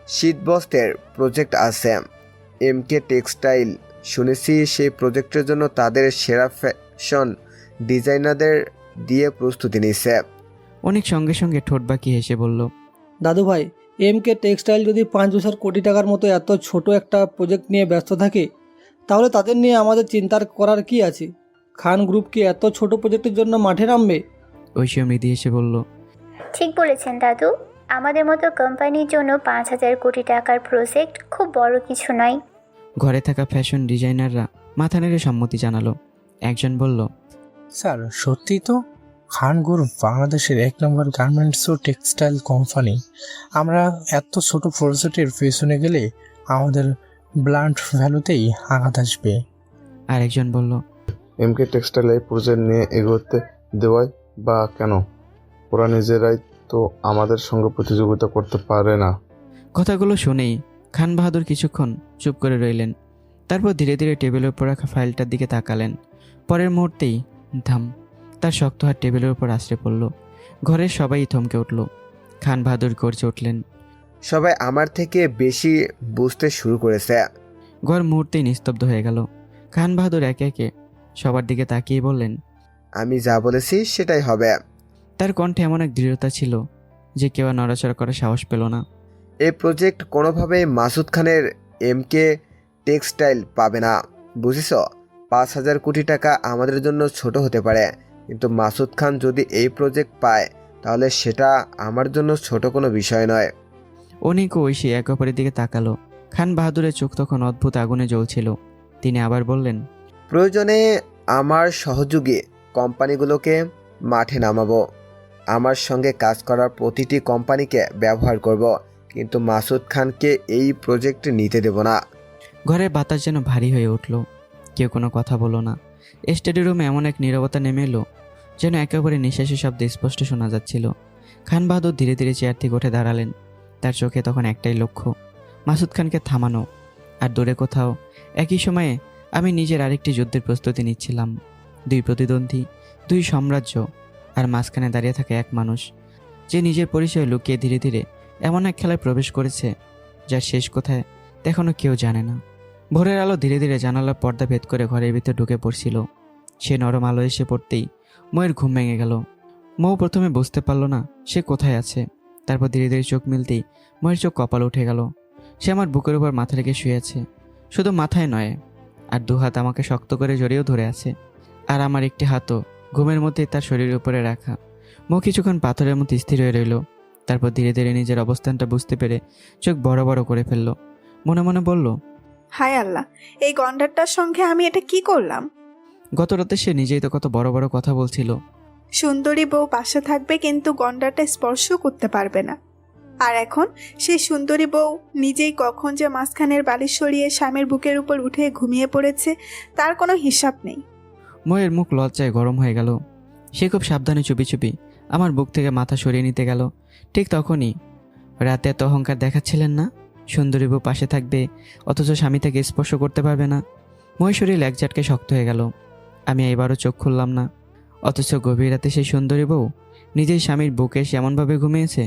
শীতবস্ত্রের প্রজেক্ট আছে। এমকে টেক্সটাইল, শুনেছি সেই প্রজেক্টের জন্য তাদের সেরা ফ্যাশন ডিজাইনারদের দিয়ে প্রস্তুতি নিচ্ছে। অনেক সঙ্গে সঙ্গে ঠোঁট বাঁকিয়ে হেসে বলল, দাদু ভাই, এমকে টেক্সটাইল যদি 5,000 কোটি টাকার মতো এত ছোট একটা প্রজেক্ট নিয়ে ব্যস্ত থাকে, তাহলে তাদের নিয়ে আমাদের চিন্তার করার কি আছে? খান গ্রুপ কি এত ছোট প্রজেক্টের জন্য মাঠে নামবে? ঐশী মৃদু হেসে বলল, ঠিক বলেছেন দাদু, আমাদের মতো কোম্পানির জন্য 5,000 কোটি টাকার প্রজেক্ট খুব বড় কিছু নয়। ঘরে থাকা ফ্যাশন ডিজাইনাররা মাথা নেড়ে সম্মতি জানালো। একজন বলল, স্যার সত্যি তো, খান গ্রুপ বাংলাদেশের 1 নম্বর গার্মেন্টস ও টেক্সটাইল কোম্পানি। আমরা এত ছোট প্রজেক্টের পেছনে গেলে আমাদের ব্র্যান্ড ভ্যালুতেই আঘাত আসবে। আর একজন বলল, এমকে টেক্সটাইল এই প্রজেক্ট নিয়ে এগোতে দেওয়াই বা কেন? ওরা নিজেরাই তো আমাদের সঙ্গে প্রতিযোগিতা করতে পারে না। কথাগুলো শুনেই খান বাহাদুর কিছুক্ষণ চুপ করে রইলেন। তারপর ধীরে ধীরে টেবিলের উপর রাখা ফাইলটার দিকে তাকালেন। পরের মুহূর্তেই ধাম, তার শক্ত হাত টেবিলের উপর আশ্রে পড়ল। ঘরের সবাই থমকে উঠল। খান বাহাদুর গর্জে উঠলেন, সবাই আমার থেকে বেশি বুঝতে শুরু করেছে। ঘর মুহূর্তেই নিস্তব্ধ হয়ে গেল। খান বাহাদুর একে একে সবার দিকে তাকিয়ে বললেন, আমি যা বলেছি সেটাই হবে। তার কণ্ঠে এমন এক দৃঢ়তা ছিল যে কেউ আর নড়াচড়া করার সাহস পেল না। এই প্রজেক্ট কোনোভাবেই মাসুদ খানের এমকে টেক্সটাইল পাবে না, বুঝিস? 5,000 কোটি টাকা আমাদের জন্য ছোট হতে পারে, কিন্তু মাসুদ খান যদি এই প্রজেক্ট পায় তাহলে সেটা আমার জন্য ছোট কোনো বিষয় নয়। অনেক ঐশী এক অপরের দিকে তাকালো। খান বাহাদুরের চোখ তখন অদ্ভুত আগুনে জ্বলছিল। তিনি আবার বললেন, প্রয়োজনে আমার সহযোগী কোম্পানিগুলোকে মাঠে নামাবো। আমার সঙ্গে কাজ করার প্রতিটি কোম্পানিকে ব্যবহার করব, কিন্তু মাসুদ খানকে এই প্রজেক্টে নিতে দেব না। ঘরের বাতাস যেন ভারী হয়ে উঠল। কেউ কোনো কথা বলল না। স্টাডি রুমে এমন এক নীরবতা নেমে এলো যেন একেবারে নিঃশ্বাসী শব্দ স্পষ্ট শোনা যাচ্ছিল। খান বাহাদুর ধীরে ধীরে চেয়ার থেকে উঠে দাঁড়ালেন। তার চোখে তখন একটাই লক্ষ্য, মাসুদ খানকে থামানো। আর দূরে কোথাও একই সময়ে আমি নিজের আরেকটি যুদ্ধের প্রস্তুতি নিচ্ছিলাম। 2 প্রতিদ্বন্দ্বী, 2 সাম্রাজ্য, আর মাঝখানে দাঁড়িয়ে থাকা এক মানুষ যে নিজের পরিচয় লুকিয়ে ধীরে ধীরে এমন এক খেলায় প্রবেশ করেছে যার শেষ কোথায় এখনও কেউ জানে না। ভোরের আলো ধীরে ধীরে জানালার পর্দা ভেদ করে ঘরের ভিতর ঢুকে পড়ছিল। সে নরম আলো এসে পড়তেই ময়ের ঘুম ভেঙে গেল। মৌ প্রথমে বুঝতে পারল না সে কোথায় আছে। তারপর ধীরে ধীরে চোখ মিলতেই ময়ের চোখ কপাল উঠে গেল। সে আমার বুকের উপর মাথা রেখে শুয়ে আছে, শুধু মাথায় নয়, আর 2 হাত আমাকে শক্ত করে জড়িয়েও ধরে আছে। আর আমার একটি হাতও ঘুমের মধ্যেই তার শরীরের উপরে রাখা। মৌ কিছুক্ষণ পাথরের মতো স্থির হয়ে রইল। তারপর ধীরে ধীরে নিজের অবস্থানটা বুঝতে পেরে চোখ বড় বড় করে ফেলল। মনে মনে বলল, হায় আল্লাহ, এই গন্ডারটার সঙ্গে আমি এটা কি করলাম? গত রাতে সে নিজেই তো কত বড় বড় কথা বলছিল। সুন্দরী বউ পাশে থাকবে কিন্তু গন্ডারটা স্পর্শ করতে পারবে না। আর এখন সেই সুন্দরী বউ নিজেই কখন যে মাঝখানের বালিশ সরিয়ে স্বামীর বুকের উপর উঠে ঘুমিয়ে পড়েছে তার কোনো হিসাব নেই। ময়ের মুখ লজ্জায় গরম হয়ে গেল। সে খুব সাবধানে চুপি চুপি আমার বুক থেকে মাথা সরিয়ে নিতে গেল। ঠিক তখনই, রাতে এত অহংকার দেখাচ্ছিলেন না? সুন্দরী বউ পাশে থাকবে অথচ স্বামী তাকে স্পর্শ করতে পারবে না। ময়ের শরীর এক ঝটকে শক্ত হয়ে গেল। আমি এবারও চোখ খুললাম না। অথচ গভীর রাতে সেই সুন্দরী বউ নিজের স্বামীর বুকে এসে এমনভাবে ঘুমিয়েছে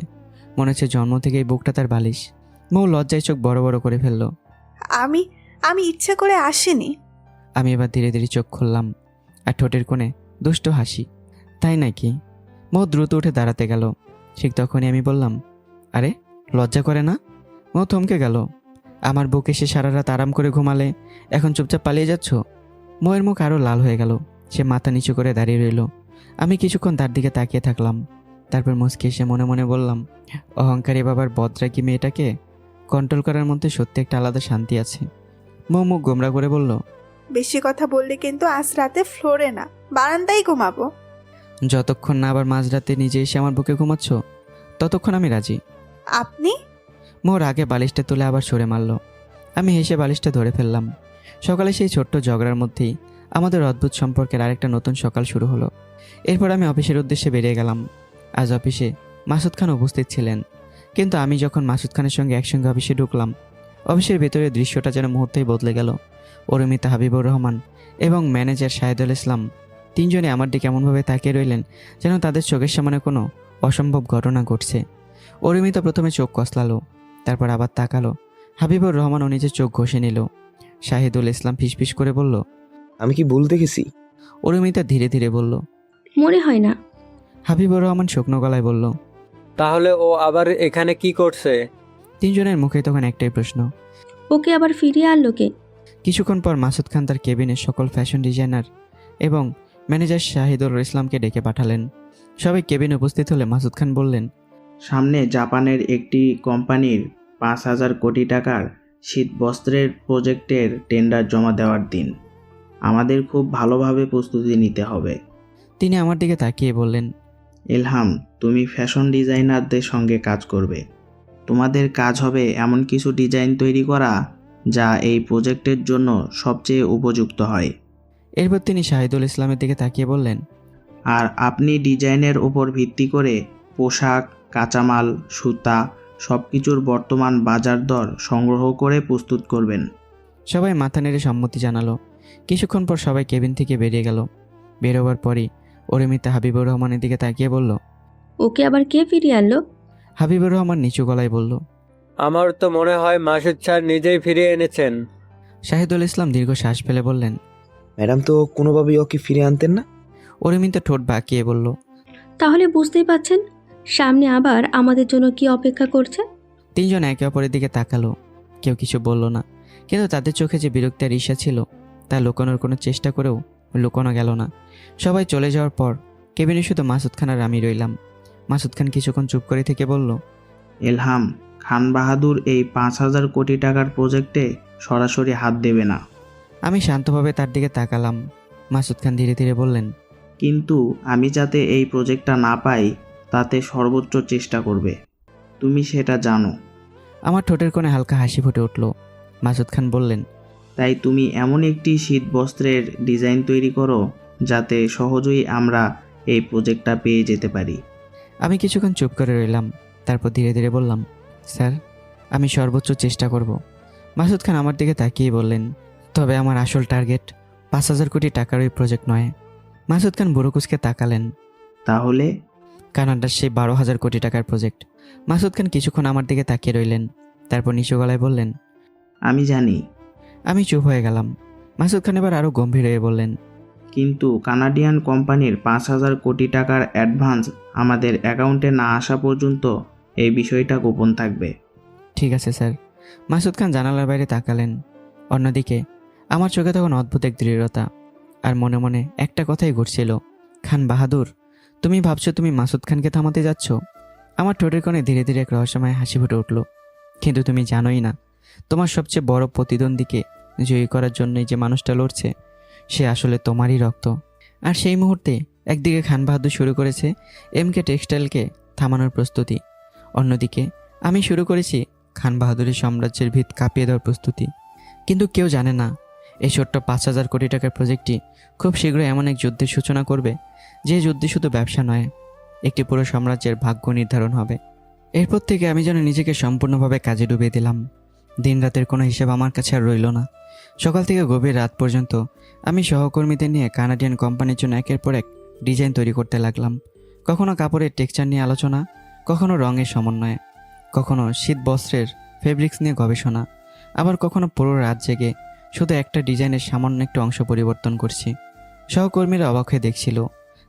মনে হচ্ছে জন্ম থেকেই বুকটা তার বালিশ। মৌ লজ্জায় চোখ বড় বড় করে ফেলল। আমি আমি ইচ্ছা করে আসিনি। আমি এবার ধীরে ধীরে চোখ খুললাম আর ঠোঁটের কোণে দুষ্ট হাসি। তাই নাকি? মৌ দ্রুত উঠে দাঁড়াতে গেল। ঠিক তখনই আমি বললাম, আরে লজ্জা করে না? মৌ থমকে গেল। আমার বুকে সে সারা রাত আরাম করে ঘুমালে এখন চুপচাপ পালিয়ে যাচ্ছ? মৌয়ের মুখ আরও লাল হয়ে গেল। সে মাথা নিচু করে দাঁড়িয়ে রইল। আমি কিছুক্ষণ তার দিকে তাকিয়ে থাকলাম। তারপর মুচকি এসে মনে মনে বললাম, অহংকারী বাবার বদরাগী মেয়েটাকে কন্ট্রোল করার মধ্যে সত্যি একটা আলাদা শান্তি আছে। মৌ মুখ গোমরা করে বলল, বেশি কথা বললে কিন্তু আজ রাতে ফ্লোরে না, বারান্দায় ঘুমাবো। যতক্ষণ না আবার মাঝরাতে নিজে এসে আমার বুকে ঘুমাচ্ছ ততক্ষণ আমি রাজি। আপনি? মোর আগে বালিশটা তুলে আবার সরে মারল। আমি হেসে বালিশটা ধরে ফেললাম। সকালে সেই ছোট্ট ঝগড়ার মধ্যেই আমাদের অদ্ভুত সম্পর্কের আরেকটা নতুন সকাল শুরু হলো। এরপর আমি অফিসের উদ্দেশ্যে বেরিয়ে গেলাম। আজ অফিসে মাসুদ খান উপস্থিত ছিলেন, কিন্তু আমি যখন মাসুদ খানের সঙ্গে একসঙ্গে অফিসে ঢুকলাম, অফিসের ভেতরের দৃশ্যটা যেন মুহূর্তেই বদলে গেল। অরুমিতা, হাবিবুর রহমান এবং ম্যানেজার শাহিদুল ইসলাম তিনজনে আমার দিকে এমনভাবে তাকিয়ে রইলেন যেন তাদের চোখের সামনে কোনো অসম্ভব ঘটনা ঘটছে। অরুমিতা প্রথমে চোখ কসলালো, তারপর আবার তাকালো। হাবিবুর রহমানও নিজের চোখ ঘষে নিল। শাহিদুল ইসলাম ফিসফিস করে বলল, আমি কি ভুল দেখেছি? অরুমিতা ধীরে ধীরে বলল, মনে হয় না। হাবিবুর রহমান শুকনো গলায় বলল, তাহলে ও আবার এখানে কি করছে? তিনজনের মুখে তখন একটাই প্রশ্ন, ওকে আবার ফিরিয়ে আনলো কে? কিছুক্ষণ পর মাসুদ খান তার কেবিনের সকল ফ্যাশন ডিজাইনার এবং ম্যানেজার শাহিদুল ইসলামকে ডেকে পাঠালেন। সবাই কেবিনে উপস্থিত হলে মাসুদ খান বললেন, সামনে জাপানের একটি কোম্পানির 5,000 কোটি টাকার শীতবস্ত্রের প্রজেক্টের টেন্ডার জমা দেওয়ার দিন। আমাদের খুব ভালোভাবে প্রস্তুতি নিতে হবে। তিনি আমার দিকে তাকিয়ে বললেন, এলহাম, তুমি ফ্যাশন ডিজাইনারদের সঙ্গে কাজ করবে। তোমাদের কাজ হবে এমন কিছু ডিজাইন তৈরি করা যা এই প্রজেক্টের জন্য সবচেয়ে উপযুক্ত হয়। এরপর তিনি শাহিদুল ইসলামের দিকে তাকিয়ে বললেন, আর আপনি ডিজাইনের উপর ভিত্তি করে পোশাক, কাঁচামাল, সুতা সব কিছুর বর্তমান বাজার দর সংগ্রহ করে প্রস্তুত করবেন। সবাই মাথা নেড়ে সম্মতি জানালো। কিছুক্ষণ পর সবাই কেবিন থেকে বেরিয়ে গেল। বেরোবার পরই অরুমিতা হাবিবুর রহমানের দিকে তাকিয়ে বলল, ওকে আবার কে ফিরিয়ে আনলো? হাবিবুর রহমান নিচু গলায় বলল, আমার তো মনে হয় মাসুদ স্যার নিজেই ফিরিয়ে এনেছেন। শাহিদুল ইসলাম দীর্ঘ শ্বাস ফেলে বললেন, ম্যাডাম তো কোনোভাবেই ওকে ফিরে আনতেন না। অরুমিতা ঠোঁট বাঁকিয়ে বলল, তাহলে বুঝতেই পাচ্ছেন সামনে আবার আমাদের জন্য কি অপেক্ষা করছে। তিনজন একে অপরের দিকে তাকালো। কেউ কিছু বলল না, কিন্তু তাদের চোখে যে বিরক্তি আর ঈর্ষা ছিল তা লুকানোর কোনো চেষ্টা করেও লুকানো গেল না। সবাই চলে যাওয়ার পর কেবিনে শুধু মাসুদ খান আর আমি রইলাম। মাসুদ খান কিছুক্ষণ চুপ করে থেকে বলল, এলহাম, খান বাহাদুর এই 5,000 কোটি টাকার প্রজেক্টে সরাসরি হাত দেবে না। আমি শান্তভাবে তার দিকে তাকালাম। মাসুদ খান ধীরে ধীরে বললেন, কিন্তু আমি যাতে এই প্রজেক্টটা না পাই তাতে সর্বোচ্চ চেষ্টা করবে। তুমি সেটা জানো। আমার ঠোঁটের কোণে হালকা হাসি ফুটে উঠল। মাসুদ খান বললেন, তাই তুমি এমন একটি শীতবস্ত্রের ডিজাইন তৈরি করো যাতে সহজেই আমরা এই প্রজেক্টটা পেয়ে যেতে পারি। আমি কিছুক্ষণ চুপ করে রইলাম। তারপর ধীরে ধীরে বললাম, স্যার, আমি সর্বোচ্চ চেষ্টা করব। মাসুদ খান আমার দিকে তাকিয়ে বললেন, তবে আমার আসল টার্গেট 5,000 কোটি টাকার ওই প্রজেক্ট নয়। মাসুদ খান বুড়োকুচকে তাকালেন, তাহলে? কানাডার সেই 12,000 কোটি টাকার প্রজেক্ট। মাসুদ খান কিছুক্ষণ আমার দিকে তাকিয়ে রইলেন, তারপর নিচু গলায় বললেন, আমি জানি। আমি চুপ হয়ে গেলাম। মাসুদ খান এবার আরও গম্ভীর হয়ে বললেন, কিন্তু কানাডিয়ান কোম্পানির 5,000 কোটি টাকার অ্যাডভান্স আমাদের অ্যাকাউন্টে না আসা পর্যন্ত এই বিষয়টা গোপন থাকবে। ঠিক আছে স্যার। মাসুদ খান জানালার বাইরে তাকালেন। অন্যদিকে আমার চোখে তখন অদ্ভুত এক দৃঢ়তা, আর মনে মনে একটা কথাই ঘুরছিল, খান বাহাদুর, তুমি ভাবছো তুমি মাসুদ খানকে থামাতে যাচ্ছ? আমার ঠোঁটের কোণে ধীরে ধীরে এক রহস্যময় হাসি ফুটে উঠল। কিন্তু তুমি জানোই না, তোমার সবচেয়ে বড় প্রতিদ্বন্দ্বীকে জয়ী করার জন্যই যে মানুষটা লড়ছে সে আসলে তোমারই রক্ত। আর সেই মুহূর্তে একদিকে খান বাহাদুর শুরু করেছে এমকে টেক্সটাইলকে থামানোর প্রস্তুতি, অন্যদিকে আমি শুরু করেছি খান বাহাদুরের সাম্রাজ্যের ভিত কাঁপিয়ে দেওয়ার প্রস্তুতি। কিন্তু কেউ জানে না এই ছোট্ট 5,000 কোটি টাকার প্রজেক্টটি খুব শীঘ্রই এমন এক যুদ্ধের সূচনা করবে যে যুদ্ধে শুধু ব্যবসা নয়, একটি পুরো সাম্রাজ্যের ভাগ্য নির্ধারণ হবে। এরপর থেকে আমি যেন নিজেকে সম্পূর্ণভাবে কাজে ডুবিয়ে দিলাম। দিন রাতের কোনো হিসাব আমার কাছে আর রইল না। সকাল থেকে গভীর রাত পর্যন্ত আমি সহকর্মীদের নিয়ে কানাডিয়ান কোম্পানির জন্য একের পর এক ডিজাইন তৈরি করতে লাগলাম। কখনো কাপড়ের টেক্সচার নিয়ে আলোচনা, কখনো রঙের সমন্বয়, কখনো শীত বস্ত্রের ফেব্রিক্স নিয়ে গবেষণা, আবার কখনো পুরো রাত জেগে শুধু একটা ডিজাইনের সামান্য একটু অংশ পরিবর্তন করছি। সহকর্মীরা অবাক হয়ে দেখছিল।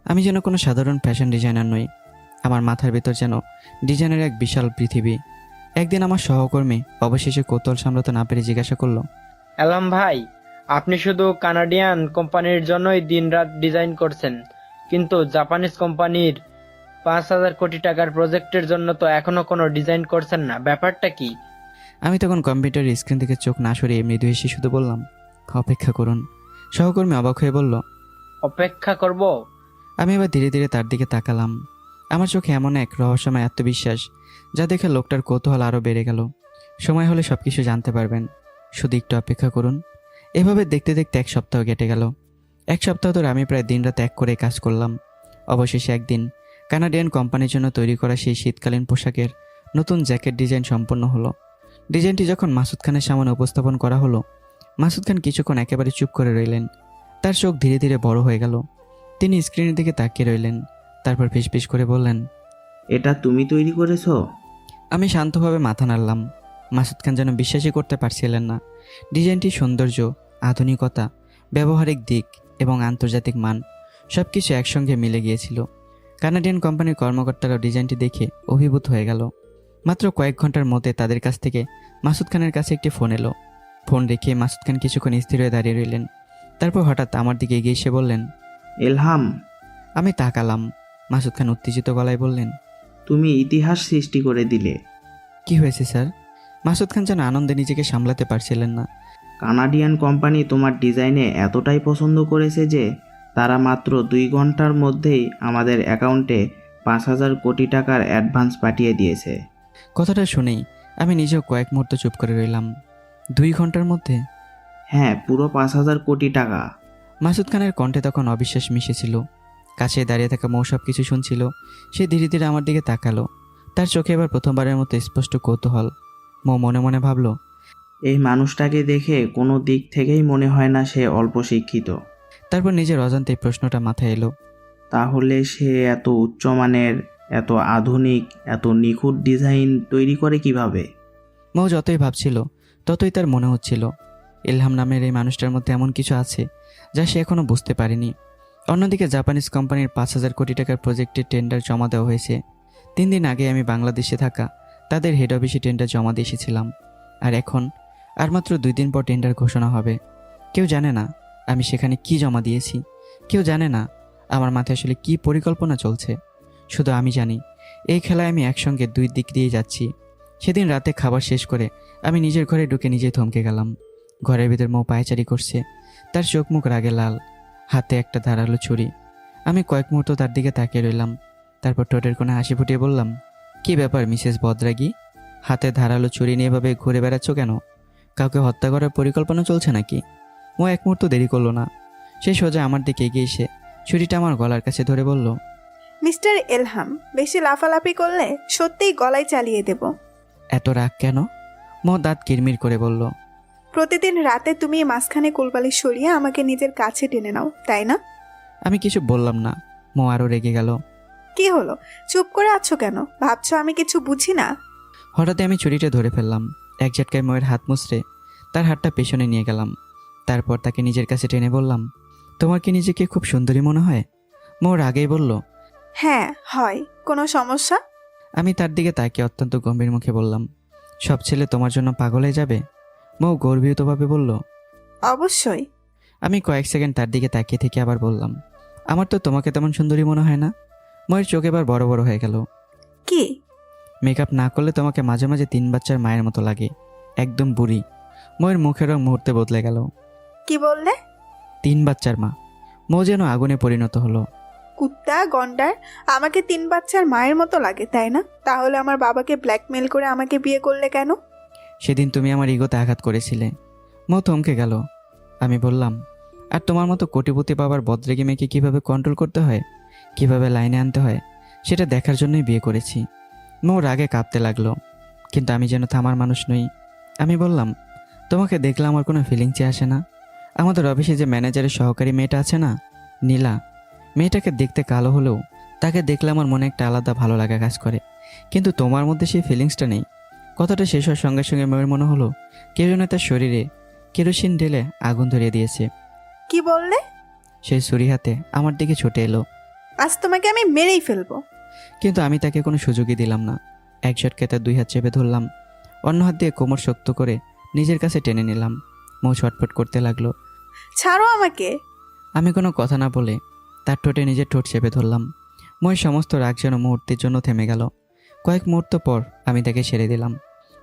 আমি যেন কোনো সাধারণ ফ্যাশন ডিজাইনার নই। আমার মাথার ভেতর যেন ডিজাইনের এক বিশাল পৃথিবী। একদিন আমার সহকর্মী অবশেষে কৌতূহল সামলাতে না পেরে জিজ্ঞাসা করলো, এলহাম ভাই, আপনি শুধু কানাডিয়ান কোম্পানির জন্যই দিনরাত ডিজাইন করছেন, কিন্তু জাপানিজ কোম্পানির 5,000 কোটি টাকার প্রজেক্টের জন্য তো এখনো কোনো ডিজাইন করছেন না, ব্যাপারটা কি? আমি তখন কম্পিউটারের স্ক্রিন থেকে চোখ না সরিয়ে মৃদু হেসে শুধু বললাম, অপেক্ষা করুন। সহকর্মী অবাক হয়ে বলল, অপেক্ষা করব? আমি এবার ধীরে ধীরে তার দিকে তাকালাম। আমার চোখে এমন এক রহস্যময় আত্মবিশ্বাস যা দেখে লোকটার কৌতূহল আরও বেড়ে গেল। সময় হলে সব কিছু জানতে পারবেন, শুধু একটু অপেক্ষা করুন। এভাবে দেখতে দেখতে 1 সপ্তাহ কেটে গেল। 1 সপ্তাহ ধরে আমি প্রায় দিনরাত এক করে কাজ করলাম। অবশেষে একদিন কানাডিয়ান কোম্পানির জন্য তৈরি করা সেই শীতকালীন পোশাকের নতুন জ্যাকেট ডিজাইন সম্পন্ন হলো। ডিজাইনটি যখন মাসুদ খানের সামনে উপস্থাপন করা হলো, মাসুদ খান কিছুক্ষণ একেবারে চুপ করে রইলেন। তার চোখ ধীরে ধীরে বড় হয়ে গেল। তিনি স্ক্রিনের দিকে তাকিয়ে রইলেন, তারপর ফিসফিস করে বললেন, এটা তুমি তৈরি করেছো? আমি শান্তভাবে মাথা নাড়লাম। মাসুদ খান যেন বিশ্বাসই করতে পারছিলেন না। ডিজাইনটির সৌন্দর্য, আধুনিকতা, ব্যবহারিক দিক এবং আন্তর্জাতিক মান সব কিছু একসঙ্গে মিলে গিয়েছিল। কানাডিয়ান কোম্পানির কর্মকর্তারা ডিজাইনটি দেখে অভিভূত হয়ে গেল। মাত্র কয়েক ঘন্টার মধ্যে তাদের কাছ থেকে মাসুদ খানের কাছে একটি ফোন এলো। ফোন রেখে মাসুদ খান কিছুক্ষণ স্থির হয়ে দাঁড়িয়ে রইলেন। তারপর হঠাৎ আমার দিকে এগিয়ে এসে বললেন, এলহাম। আমি তাকালাম। মাসুদ খান উত্তেজিত গলায় বললেন, তুমি ইতিহাস সৃষ্টি করে দিলে। কি হয়েছে স্যার? মাসুদ খান যেন আনন্দে নিজেকে সামলাতে পারছিলেন না। কানাডিয়ান কোম্পানি তোমার ডিজাইনে এতটাই পছন্দ করেছে যে তারা মাত্র 2 ঘন্টার মধ্যেই আমাদের অ্যাকাউন্টে 5,000 কোটি টাকার অ্যাডভান্স পাঠিয়ে দিয়েছে। কথাটা শুনেই আমি নিজেও কয়েক মুহূর্ত চুপ করে রইলাম। 2 ঘন্টার মধ্যে? হ্যাঁ, পুরো 5,000 কোটি টাকা। মাসুদ খানের কণ্ঠে তখন অবিশ্বাস মিশেছিল। কাছে দাঁড়িয়ে থাকা মৌ সব কিছু শুনছিল। সে ধীরে ধীরে আমার দিকে তাকালো। তার চোখে এবার প্রথমবারের মতো স্পষ্ট কৌতূহল। মৌ মনে মনে ভাবল, এই মানুষটাকে দেখে কোনো দিক থেকেই মনে হয় না সে অল্প শিক্ষিত। তারপর নিজের অজান্তে প্রশ্নটা মাথায় এলো, তাহলে সে এত উচ্চমানের, এত আধুনিক, এত নিখুঁত ডিজাইন তৈরি করে কিভাবে? মৌ যতই ভাবছিল ততই তার মনে হচ্ছিল ইলহাম নামের এই মানুষটার মধ্যে এমন কিছু আছে যা সে এখনও বুঝতে পারেনি। অন্যদিকে জাপানিজ কোম্পানির 5,000 কোটি টাকার প্রজেক্টের টেন্ডার জমা দেওয়া হয়েছে। 3 দিন আগে আমি বাংলাদেশে থাকা তাদের হেড অফিসে টেন্ডার জমা দিয়ে এসেছিলাম। আর এখন আর মাত্র 2 দিন পর টেন্ডার ঘোষণা হবে। কেউ জানে না আমি সেখানে কি জমা দিয়েছি। কেউ জানে না আমার মাথায় আসলে কি পরিকল্পনা চলছে। শুধু আমি জানি এই খেলায় আমি একসঙ্গে 2 দিক দিয়ে যাচ্ছি। সেদিন রাতে খাবার শেষ করে আমি নিজের ঘরে ঢুকে নিজেই থমকে গেলাম। ঘরের ভিতর মৌ পায়চারি করছে। তার চোখ মুখ রাগে লাল, হাতে একটা ধারালো ছুরি। আমি কয়েক মুহূর্ত তার দিকে তাকিয়ে রইলাম। তারপর ঠোঁটের কোণে হাসি ফুটিয়ে বললাম, কি ব্যাপার মিসেস বদরাগী? হাতে ধারালো ছুরি নিয়ে এভাবে ঘুরে বেড়াচ্ছ কেন? কাউকে হত্যা করার পরিকল্পনা চলছে নাকি? ও এক মুহূর্ত দেরি করলো না। সে সোজা আমার দিকে এগিয়ে এসে ছুরিটা আমার গলার কাছে ধরে বলল, মিস্টার এলহাম, বেশি লাফালাফি করলে সত্যিই গলায় চালিয়ে দেব। এত রাগ কেন? মৌ দাঁত কিরমির করে বলল, প্রতিদিন রাতে তুমি মাঝখানে কোলবালিশ সরিয়ে আমাকে নিজের কাছে টেনে নাও, তাই না? আমি কিছু বললাম না। মৌ আরও রেগে গেল। কি হলো, চুপ করে আছো কেন? ভাবছো আমি কিছু বুঝি না? হঠাৎ আমি ছুরিটা ধরে ফেললাম। এক ঝটকায় মৌয়ের হাত মুছড়ে তার হাতটা পেছনে নিয়ে গেলাম। তারপর তাকে নিজের কাছে টেনে বললাম, তোমার কি নিজেকে খুব সুন্দরী মনে হয়? মৌ রাগেই বলল, হ্যাঁ হয়। কোনো সমস্যা? আমি তার দিকে তাকিয়ে অত্যন্ত গম্ভীর মুখে বললাম, সব ছেলে তোমার জন্য পাগল হয়ে যাবে? মৌ গর্বিতভাবে বলল, অবশ্যই। আমি কয়েক সেকেন্ড তার দিকে তাকিয়ে থেকে আবার বললাম, আমার তো তোমাকে তেমন সুন্দরী মনে হয় না। ময়ের চোখ এবার বড় বড় হয়ে গেল। কি? মেকআপ না করলে তোমাকে মাঝে মাঝে 3 বাচ্চার মায়ের মতো লাগে, একদম বুড়ি। ময়ের মুখের রং মুহূর্তে বদলে গেল। কি বললে? 3 বাচ্চার মা। মৌ যেন আগুনে পরিণত হলো। কুত্তা গন্ডার, আমাকে 3 বাচ্চার মায়ের মতো লাগে, তাই না? তাহলে আমার বাবাকে ব্ল্যাকমেল করে আমাকে বিয়ে করলে কেন? সেদিন তুমি আমার ইগোতে আঘাত করেছিলে। মৌ থমকে গেল। আমি বললাম, আর তোমার মতো কোটিপতি বাবার বদরেগি মেয়েকে কীভাবে কন্ট্রোল করতে হয়, কিভাবে লাইনে আনতে হয়, সেটা দেখার জন্যই বিয়ে করেছি। মৌ রাগে কাঁপতে লাগলো, কিন্তু আমি যেন থামার মানুষ নই। আমি বললাম, তোমাকে দেখলে আমার কোনো ফিলিংসই আসে না। আমাদের অফিসে যে ম্যানেজারের সহকারী মেয়েটা আছে না, নীলা, মেয়েটাকে দেখতে কালো হলেও তাকে দেখলে আমার মনে একটা আলাদা ভালো লাগা কাজ করে, কিন্তু তোমার মধ্যে সেই ফিলিংসটা নেই। কথাটা শেষ হওয়ার সঙ্গে সঙ্গে মেয়ের মনে হলো কেউ যেন তার শরীরে কেরোসিন ঢেলে আগুন ধরিয়ে দিয়েছে। কি বললে? সেই ছুরি হাতে আমার দিকে ছুটে এলো, আজ তোমাকে আমি মেরেই ফেলবো। কিন্তু আমি তাকে কোনো সুযোগই দিলাম না। এক ঝটকে তার 2 হাত চেপে ধরলাম, অন্য হাত দিয়ে কোমর শক্ত করে নিজের কাছে টেনে নিলাম। মৌ ছটফট করতে লাগলো। ছাড়ো আমাকে। আমি কোনো কথা না বলে তার ঠোঁটে নিজের ঠোঁট চেপে ধরলাম। ময়ের সমস্ত রাগ যেন মুহূর্তের জন্য থেমে গেল। কয়েক মুহূর্ত পর আমি তাকে ছেড়ে দিলাম।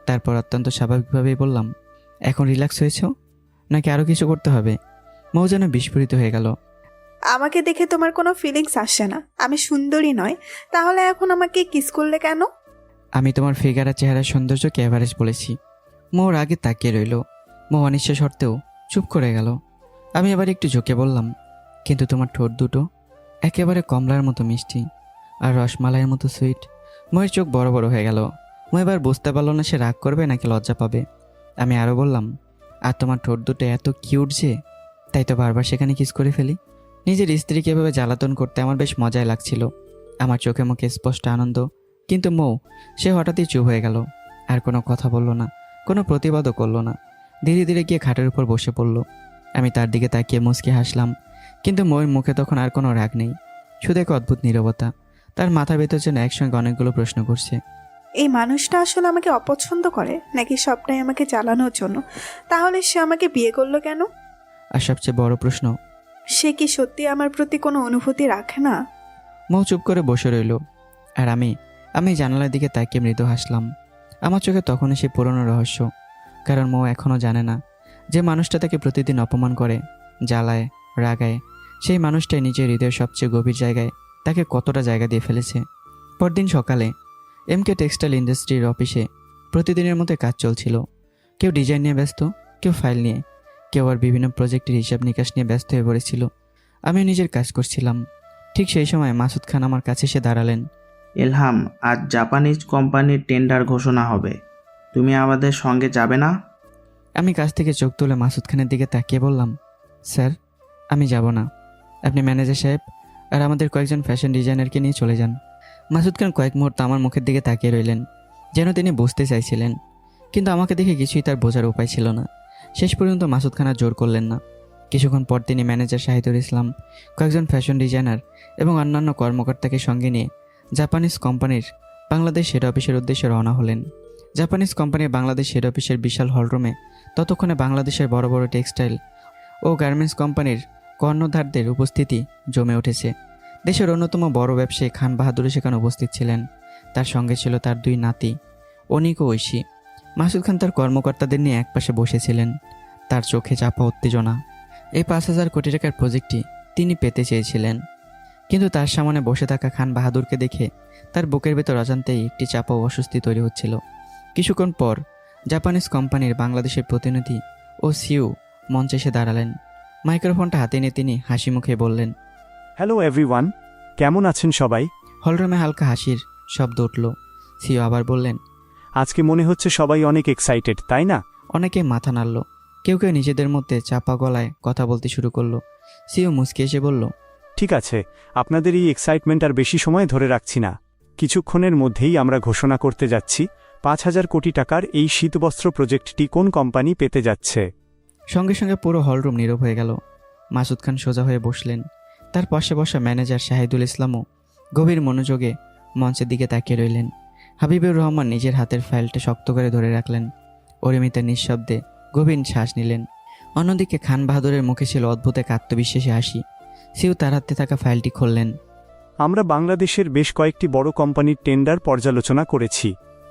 তারপর অত্যন্ত স্বাভাবিকভাবেই বললাম, এখন রিল্যাক্স হয়েছ নাকি আরও কিছু করতে হবে? মৌ যেন বিস্ফোরিত হয়ে গেল। আমাকে দেখে তোমার কোনো ফিলিংস আসছে না? আমি সুন্দরী নয়, তাহলে এখন আমাকে কিস করলে কেন? আমি তোমার ফিগার আর চেহারার সৌন্দর্যকে এভারেজ বলেছি। মৌর আগে তাকিয়ে রইল। মৌ অনিশ্চয় সত্ত্বেও চুপ করে গেল। আমি এবার একটু ঝুঁকে বললাম, কিন্তু তোমার ঠোঁট দুটো একেবারে কমলার মতো মিষ্টি আর রসমালাইয়ের মতো সুইট। ময়ের চোখ বড় বড় হয়ে গেল। মৌ এবার বুঝতে পারলো না সে রাগ করবে নাকি লজ্জা পাবে। আমি আরও বললাম, আর তোমার ঠোঁট দুটো এত কিউট যে তাই তো বারবার সেখানে কিস করে ফেলি। নিজের স্ত্রীকে এভাবে জ্বালাতন করতে আমার বেশ মজাই লাগছিল। আমার চোখে মুখে স্পষ্ট আনন্দ। কিন্তু মৌ সে হঠাৎই চুপ হয়ে গেল, আর কোনো কথা বলল না, কোনো প্রতিবাদও করলো না। ধীরে ধীরে গিয়ে খাটের উপর বসে পড়ল। আমি তার দিকে তাকিয়ে মুচকি হাসলাম, কিন্তু মৌয়ের মুখে তখন আর কোনো রাগ নেই, শুধু এক অদ্ভুত নীরবতা। তার মাথার ভেতর যেন একসঙ্গে অনেকগুলো প্রশ্ন করছে। এই মানুষটা আসলে আমাকে অপছন্দ করে নাকি সবটাই আমাকে জ্বালানোর জন্য? তাহলে সে আমাকে বিয়ে করলো কেন? আর সবচেয়ে বড় প্রশ্ন, সে কি সত্যি আমার প্রতি কোনো অনুভূতি রাখে না? মৌ চুপ করে বসে রইল, আর আমি জানালার দিকে তাকিয়ে মৃদু হাসলাম। আমার চোখে তখনই সে পুরনো রহস্য। কারণ মৌ এখনও জানে না যে মানুষটা তাকে প্রতিদিন অপমান করে, জ্বালায়, রাগায়, সেই মানুষটাই নিজের হৃদয়ের সবচেয়ে গভীর জায়গায় তাকে কতটা জায়গা দিয়ে ফেলেছে। পরদিন সকালে এমকে টেক্সটাইল ইন্ডাস্ট্রির অফিসে প্রতিদিনের মতো কাজ চলছিল। কেউ ডিজাইন নিয়ে ব্যস্ত, কেউ ফাইল নিয়ে, কেউ আর বিভিন্ন প্রজেক্টের হিসাব নিকাশ নিয়ে ব্যস্ত হয়ে পড়েছিল। আমি নিজের কাজ করছিলাম। ঠিক সেই সময় মাসুদ খান আমার কাছে এসে দাঁড়ালেন। এলহাম, আজ জাপানিজ কোম্পানির টেন্ডার ঘোষণা হবে, তুমি আমাদের সঙ্গে যাবে না? আমি কাছ থেকে চোখ তুলে মাসুদ খানের দিকে তাকিয়ে বললাম, স্যার আমি যাব না। আপনি ম্যানেজার সাহেব আর আমাদের কয়েকজন ফ্যাশন ডিজাইনারকে নিয়ে চলে যান। মাসুদ খান কয়েক মুহূর্ত আমার মুখের দিকে তাকিয়ে রইলেন, যেন তিনি বুঝতে চাইছিলেন, কিন্তু আমাকে দেখে কিছুই তার বোঝার উপায় ছিল না। শেষ পর্যন্ত মাসুদ খান আর জোর করলেন না। কিছুক্ষণ পর তিনি ম্যানেজার শাহিদুল ইসলাম, কয়েকজন ফ্যাশন ডিজাইনার এবং অন্যান্য কর্মকর্তাকে সঙ্গে নিয়ে জাপানিজ কোম্পানির বাংলাদেশ হেড অফিসের উদ্দেশ্যে রওনা হলেন। জাপানিজ কোম্পানির বাংলাদেশ হেড অফিসের বিশাল হলরুমে ততক্ষণে বাংলাদেশের বড় বড় টেক্সটাইল ও গার্মেন্টস কোম্পানির কর্ণধারদের উপস্থিতি জমে উঠেছে। দেশের অন্যতম বড় ব্যবসায়ী খান বাহাদুর সেখানে উপস্থিত ছিলেন। তার সঙ্গে ছিল তার 2 নাতি অনিক ও ঐশী। মাসুদ খান তার কর্মকর্তাদের নিয়ে একপাশে বসেছিলেন, তার চোখে চাপা উত্তেজনা। এই 5,000 কোটি টাকার প্রজেক্টটি তিনি পেতে চেয়েছিলেন, কিন্তু তার সামনে বসে থাকা খান বাহাদুরকে দেখে তার বুকের ভেতর অজান্তেই একটি চাপা ও অস্বস্তি তৈরি হচ্ছিল। কিছুক্ষণ পর জাপানিজ কোম্পানির বাংলাদেশের প্রতিনিধি ও সিইও মঞ্চে এসে দাঁড়ালেন। মাইক্রোফোনটা হাতে নিয়ে তিনি হাসি মুখে বললেন, হ্যালো এভরিওয়ান, কেমন আছেন সবাই? হলরুমে হালকা হাসির শব্দ উঠল। সিইও আবার বললেন, আজকে মনে হচ্ছে সবাই অনেক এক্সাইটেড, তাই না? অনেকে মাথা নাড়ল, কেউ কেউ নিজেদের মধ্যে চাপা গলায় কথা বলতে শুরু করলো। সিইও মুচকি এসে বলল, ঠিক আছে, আপনাদের এই এক্সাইটমেন্ট আর বেশি সময় ধরে রাখছি না। কিছুক্ষণের মধ্যেই আমরা ঘোষণা করতে যাচ্ছি 5,000 কোটি টাকার এই শীতবস্ত্র প্রজেক্টটি কোন কোম্পানি পেতে যাচ্ছে। সঙ্গে সঙ্গে পুরো হলরুম নীরব হয়ে গেল। মাসুদ খান সোজা হয়ে বসলেন। তার পাশে বসা ম্যানেজার শাহিদুল ইসলামও গভীর মনোযোগে মঞ্চের দিকে তাকিয়ে রইলেন। হাবিবুর রহমান নিজের হাতের ফাইলটা শক্ত করে ধরে রাখলেন। অরিমিতা নিঃশব্দে গভীর শ্বাস নিলেন। অন্যদিকে খান বাহাদুরের মুখে ছিল অদ্ভুত এক আত্মবিশ্বাসী হাসি। সিইও তার হাতে থাকা ফাইলটি খুললেন। আমরা বাংলাদেশের বেশ কয়েকটি বড় কোম্পানির টেন্ডার পর্যালোচনা করেছি।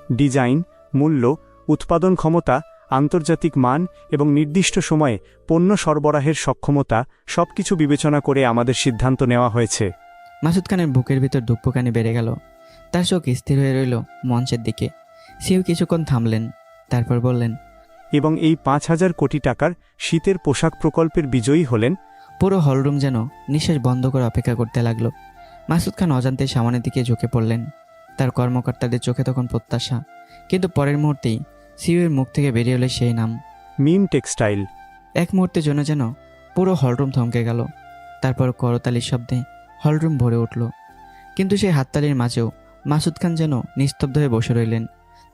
ডিজাইন, মূল্য, উৎপাদন ক্ষমতা, আন্তর্জাতিক মান এবং নির্দিষ্ট সময়ে পণ্য সরবরাহের সক্ষমতা সবকিছু বিবেচনা করে আমাদের সিদ্ধান্ত নেওয়া হয়েছে। মাসুদ খানের বুকের ভিতর দুঃখকানি বেড়ে গেল। তার চোখ স্থির হয়ে রইল মঞ্চের দিকে। সিইও কিছুক্ষণ থামলেন, তারপর বললেন, এবং এই 5,000 কোটি টাকার শীতের পোশাক প্রকল্পের বিজয়ী হলেন। পুরো হলরুম যেন নিঃশ্বাস বন্ধ করে অপেক্ষা করতে লাগলো। মাসুদ খান অজান্তে সামনের দিকে ঝুঁকে পড়লেন। তার কর্মকর্তাদের চোখে তখন প্রত্যাশা, কিন্তু পরের মুহূর্তেই সিইওর মুখ থেকে বেরিয়ে এলো সেই নাম, মিম টেক্সটাইল। এক মুহূর্তের জন্য যেন পুরো হলরুম থমকে গেল। তারপর করতালির শব্দে হলরুম ভরে উঠল। কিন্তু সেই হাততালির মাঝেও মাসুদ খান যেন নিস্তব্ধ হয়ে বসে রইলেন।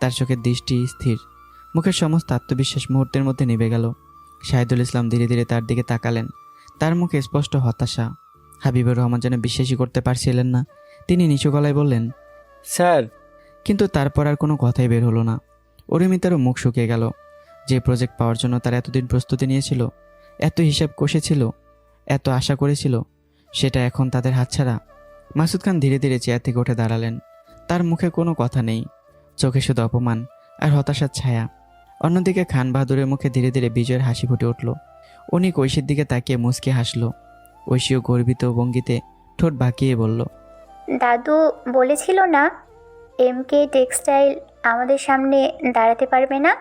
তার চোখের দৃষ্টি স্থির, মুখের সমস্ত আত্মবিশ্বাস মুহূর্তের মধ্যে নিভে গেল। শাহিদুল ইসলাম ধীরে ধীরে তার দিকে তাকালেন। তার মুখে স্পষ্ট হতাশা। হাবিবুর রহমান যেন বিশ্বাসই করতে পারছিলেন না। তিনি নিচু গলায় বললেন, স্যার। কিন্তু তারপর আর কোনো কথাই বের হলো না। অরুমিতারও মুখ শুকিয়ে গেল। যে প্রজেক্ট পাওয়ার জন্য তার এতদিন প্রস্তুতি নিয়েছিল, এত হিসাব কষেছিল, এত আশা করেছিল, সেটা এখন তাদের হাতছাড়া। মাসুদ খান ধীরে ধীরে চেয়ার থেকে উঠে দাঁড়ালেন। তার মুখে কোনো কথা নেই, চোখে শুধু অপমান আর হতাশার ছায়া। অন্যদিকে খান বাহাদুরের মুখে ধীরে ধীরে বিজয়ের হাসি ফুটে উঠল। অনিক ঐশীর দিকে তাকিয়ে মুচকে হাসল। ঐশীও গর্বিত ভঙ্গিতে ঠোঁট বাঁকিয়ে বলল, দাদু বলেছিল না এমকে টেক্সটাইল আমাদের সামনে দাঁড়াতে পারবে না?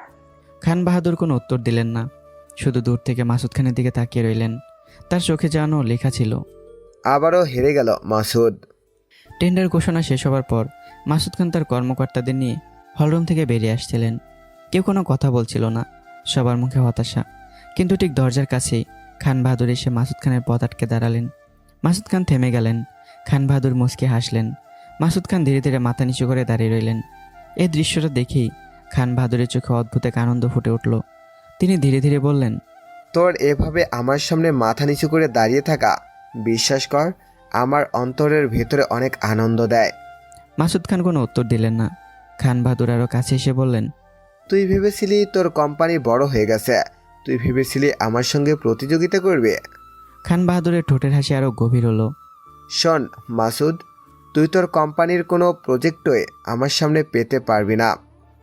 খান বাহাদুর কোনো উত্তর দিলেন না, শুধু দূর থেকে মাসুদ খানের দিকে তাকিয়ে রইলেন। তার চোখে যেন লেখা ছিল। আবারও হেরে গেল মাসুদ। টেন্ডার ঘোষণা শেষ হবার পর মাসুদ খান তার কর্মকর্তাদের নিয়ে হলরুম থেকে বেরিয়ে আসছিলেন। কেউ কোনো কথা বলছিল না, সবার মুখে হতাশা। কিন্তু ঠিক দরজার কাছেই খান বাহাদুর এসে মাসুদ খানের পথ আটকে দাঁড়ালেন। মাসুদ খান থেমে গেলেন। খান বাহাদুর মুচকে হাসলেন। মাসুদ খান ধীরে ধীরে মাথা নিচু করে দাঁড়িয়ে রইলেন। এই দৃশ্যটা দেখেই খান বাহাদুরের চোখে অদ্ভুত এক আনন্দ ফুটে উঠল। তিনি ধীরে ধীরে বললেন, তোর এভাবে আমার সামনে মাথা নিচু করে দাঁড়িয়ে থাকা, বিশ্বাস কর, আমার অন্তরের ভেতরে অনেক আনন্দ দেয়। মাসুদ খান কোনো উত্তর দিলেন না। খান বাহাদুর আরও কাছে এসে বললেন, তুই ভেবেছিলি তোর কোম্পানি বড় হয়ে গেছে, তুই ভেবেছিলি আমার সঙ্গে প্রতিযোগিতা করবে। খান বাহাদুরের ঠোঁটের হাসি আরও গভীর হলো। শোন মাসুদ, তুই তোর কোম্পানির কোনো প্রজেক্টই আমার সামনে পেতে পারবি না।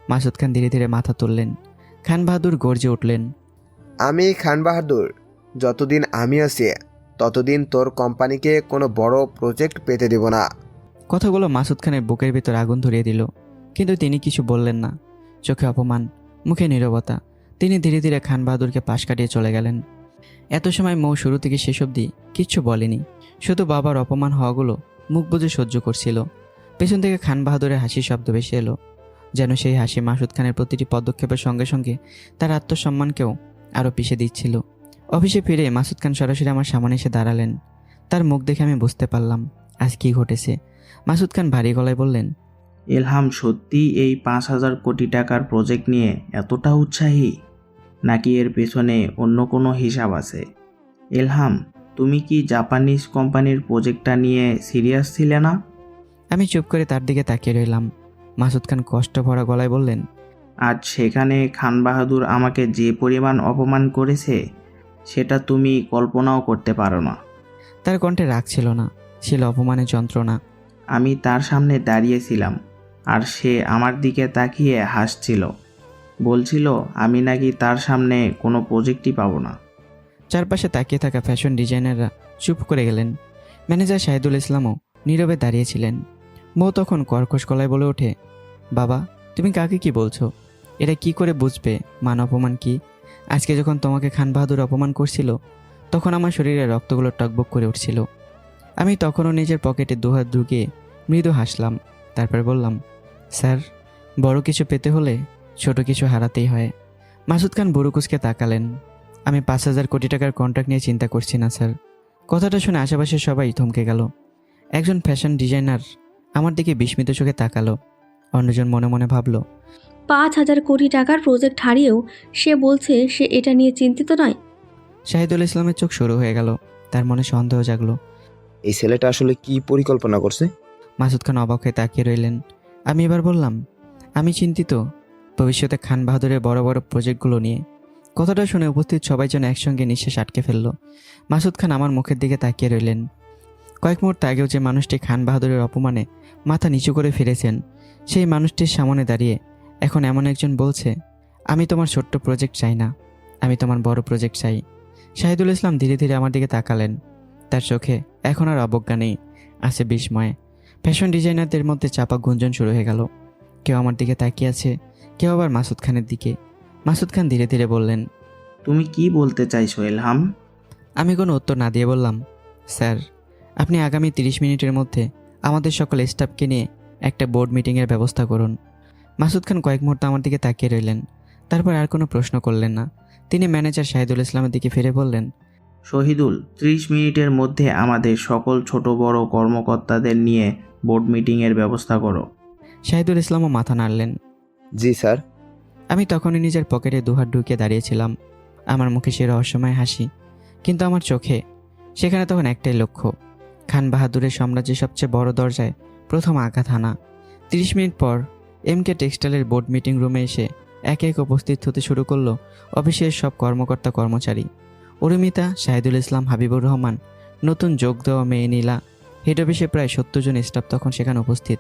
মাসুদ খান ধীরে ধীরে মাথা তুললেন। খান বাহাদুর গর্জে উঠলেন, আমি খান বাহাদুর, যতদিন আমি আছি ততদিন তোর কোম্পানিকে কোনো বড় প্রজেক্ট পেতে দেব না। কথাগুলো মাসুদ খানের বুকের ভিতর আগুন ধরিয়ে দিল। কিন্তু তিনি কিছু বললেন না। চোখে অপমান, মুখে নীরবতা। তিনি ধীরে ধীরে খান বাহাদুরকে পাশ কাটিয়ে চলে গেলেন। এত সময় মৌ শুরু থেকে শেষ অবধি কিচ্ছু বলেনি, শুধু বাবার অপমান হওয়াগুলো মুখ বুজে সহ্য করছিল। পেছন থেকে খান বাহাদুরের হাসির শব্দ ভেসে এলো, যেন সেই হাসি মাসুদ খানের প্রতিটি পদক্ষেপের সঙ্গে সঙ্গে তার আত্মসম্মানকেও আরও পিষে দিচ্ছিল। অফিসে ফিরে মাসুদ খান সরাসরি আমার সামনে এসে দাঁড়ালেন। তার মুখ দেখে আমি বুঝতে পারলাম আজ কী ঘটেছে। মাসুদ খান ভারী গলায় বললেন, ইলহাম সত্যি এই 5,000 কোটি টাকার প্রজেক্ট নিয়ে এতটা উৎসাহী, নাকি এর পেছনে অন্য কোনো হিসাব আছে? ইলহাম, তুমি কি জাপানিজ কোম্পানির প্রজেক্টটা নিয়ে সিরিয়াস ছিলে না? আমি চুপ করে তার দিকে তাকিয়ে রইলাম। মাসুদ খান কষ্ট ভরা গলায় বললেন, আজ সেখানে খান বাহাদুর আমাকে যে পরিমাণ অপমান করেছে সেটা তুমি কল্পনাও করতে পারো না। তার কণ্ঠে রাগ ছিল না, ছিল অপমানের যন্ত্রণা। আমি তার সামনে দাঁড়িয়েছিলাম আর সে আমার দিকে তাকিয়ে হাসছিল, বলছিল আমি নাকি তার সামনে কোনো প্রজেক্টই পাবো না। চারপাশে তাকিয়ে থাকা ফ্যাশন ডিজাইনাররা চুপ করে গেলেন। ম্যানেজার শাহিদুল ইসলামও নীরবে দাঁড়িয়েছিলেন। মৌ তখন কর্কশ গলায় বলে ওঠে, বাবা, তুমি কাকে কি বলছো? এটা কি করে বুঝবে মান অপমান কি? আজকে যখন তোমাকে খান বাহাদুর অপমান করছিল, তখন আমার শরীরে রক্তগুলো টকবক করে উঠছিল। আমি তখনও নিজের পকেটে দুহাত ঢুকিয়ে মৃদু হাসলাম। তারপর বললাম, স্যার, বড় কিছু পেতে হলে ছোট কিছু হারাতেই হয়। মাসুদ খান বুড়ুকুচকে তাকালেন। আমি 5,000 কোটি টাকার কন্ট্রাক্ট নিয়ে চিন্তা করছি না স্যার। কথাটা শুনে আশেপাশে সবাই থমকে গেল। একজন ফ্যাশন ডিজাইনার আমার দিকে বিস্মিত চোখে তাকালো। অন্যজন মনে মনে ভাবল, 5,000 কোটি টাকার প্রজেক্ট হারিয়েও সে বলছে সে এটা নিয়ে চিন্তিত নয়। শাহিদুল ইসলামের চোখ শুরু হয়ে গেল। তার মনে সন্দেহ জাগলো। এই ছেলেটা আসলে কি পরিকল্পনা করছে? মাসুদ খান অবাক হয়ে তাকিয়ে রইলেন। আমি এবার বললাম, আমি চিন্তিত ভবিষ্যতে খান বাহাদুরের বড় বড় প্রজেক্টগুলো নিয়ে। কথাটা শুনে উপস্থিত সবাই যেন একসঙ্গে নিঃশ্বাস আটকে ফেলল। মাসুদ খান আমার মুখের দিকে তাকিয়ে রইলেন। কয়েক মুহূর্ত আগেও যে মানুষটি খান বাহাদুরের অপমানে মাথা নিচু করে ফিরেছেন, সেই মানুষটির সামনে দাঁড়িয়ে এখন এমন একজন বলছে, আমি তোমার ছোট্ট প্রজেক্ট চাই না, আমি তোমার বড় প্রজেক্ট চাই। শাহিদুল ইসলাম ধীরে ধীরে আমার দিকে তাকালেন। তার চোখে এখন আর অবজ্ঞা নেই, আছে বিস্ময়। ফ্যাশন ডিজাইনারদের মধ্যে চাপা গুঞ্জন শুরু হয়ে গেল। কেউ আমার দিকে তাকিয়ে আছে, কেউ আবার মাসুদ খানের দিকে। মাসুদ খান ধীরে ধীরে বললেন, তুমি কি বলতে চাইছো ইলহাম? আমি কোনো উত্তর না দিয়ে বললাম, স্যার, আপনি আগামী 30 মিনিটের মধ্যে আমাদের সকল স্টাফকে নিয়ে একটা বোর্ড মিটিংয়ের ব্যবস্থা করুন। মাসুদ খান কয়েক মুহূর্ত আমার দিকে তাকিয়ে রইলেন। তারপর আর কোনো প্রশ্ন করলেন না। তিনি ম্যানেজার শাহিদুল ইসলামের দিকে ফিরে বললেন, শহীদুল, 30 মিনিটের মধ্যে আমাদের সকল ছোট বড় কর্মকর্তাদের নিয়ে বোর্ড মিটিংয়ের ব্যবস্থা করো। শাহিদুল ইসলামও মাথা নাড়লেন। জি স্যার। আমি তখনই নিজের পকেটে দুহাত ঢুকিয়ে দাঁড়িয়েছিলাম। আমার মুখে সে রহস্যময় হাসি, কিন্তু আমার চোখে সেখানে তখন একটাই লক্ষ্য, খান বাহাদুরের সাম্রাজ্যের সবচেয়ে বড় দরজায় প্রথম আঘাত হানা। 30 মিনিট পর এমকে টেক্সটাইলের বোর্ড মিটিং রুমে এসে একে এক উপস্থিত হতে শুরু করলো অফিসের সব কর্মকর্তা কর্মচারী। অরুমিতা, শাহিদুল ইসলাম, হাবিবুর রহমান, নতুন যোগ দেওয়া মেয়ে নীলা, হেড অফিসে প্রায় 70 জন স্টাফ তখন সেখানে উপস্থিত।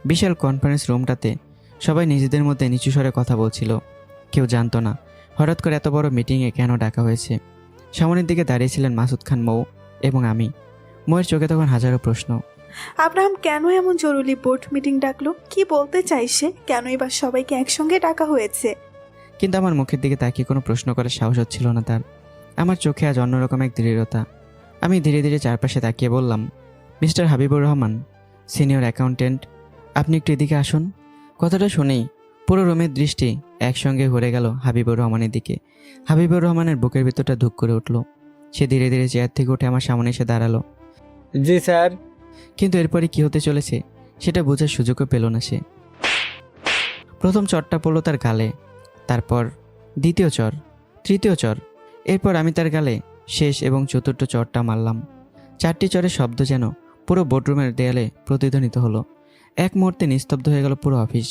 বিশাল কনফারেন্স রুমটাতে সবাই নিজেদের মধ্যে নিচু স্বরে কথা বলছিল। কেউ জানতো না হঠাৎ করে এত বড় মিটিংয়ে কেন ডাকা হয়েছে। সামনের দিকে দাঁড়িয়েছিলেন মাসুদ খান, মৌ এবং আমি। মৌয়ের চোখে তখন হাজারো প্রশ্ন। আব্রাহাম কেন এমন জরুরি বোর্ড মিটিং ডাকলো? কি বলতে চাইছে? কেনই বা সবাইকে একসঙ্গে ডাকা হয়েছে? কিন্তু আমার মুখের দিকে তাকিয়ে কোনো প্রশ্ন করার সাহস হচ্ছিল না তার। আমার চোখে আজ অন্যরকম এক দৃঢ়তা। আমি ধীরে ধীরে চারপাশে তাকিয়ে বললাম, mister Habibur Rahman, senior accountant, আপনি একটু এদিকে আসুন। কথাটা শুনেই পুরো রুমের দৃষ্টি একসঙ্গে ঘুরে গেল হাবিবুর রহমানের দিকে। হাবিবুর রহমানের বুকের ভিতরটা ধুক করে উঠল। সে ধীরে ধীরে চেয়ার থেকে উঠে আমার সামনে এসে দাঁড়ালো। জি স্যার। কিন্তু এরপরে কি হতে চলেছে সেটা বোঝার সুযোগও পেল না সে। প্রথম চরটা পড়লো তার গালে, তারপর দ্বিতীয় চর, তৃতীয় চর, এরপর আমি তার গালে শেষ এবং চতুর্থ চরটা মারলাম। 4টি চরের শব্দ যেন পুরো বোর্ডরুমের দেয়ালে প্রতিধ্বনিত হলো। এক মুহূর্তে নিস্তব্ধ হয়ে গেল পুরো অফিস।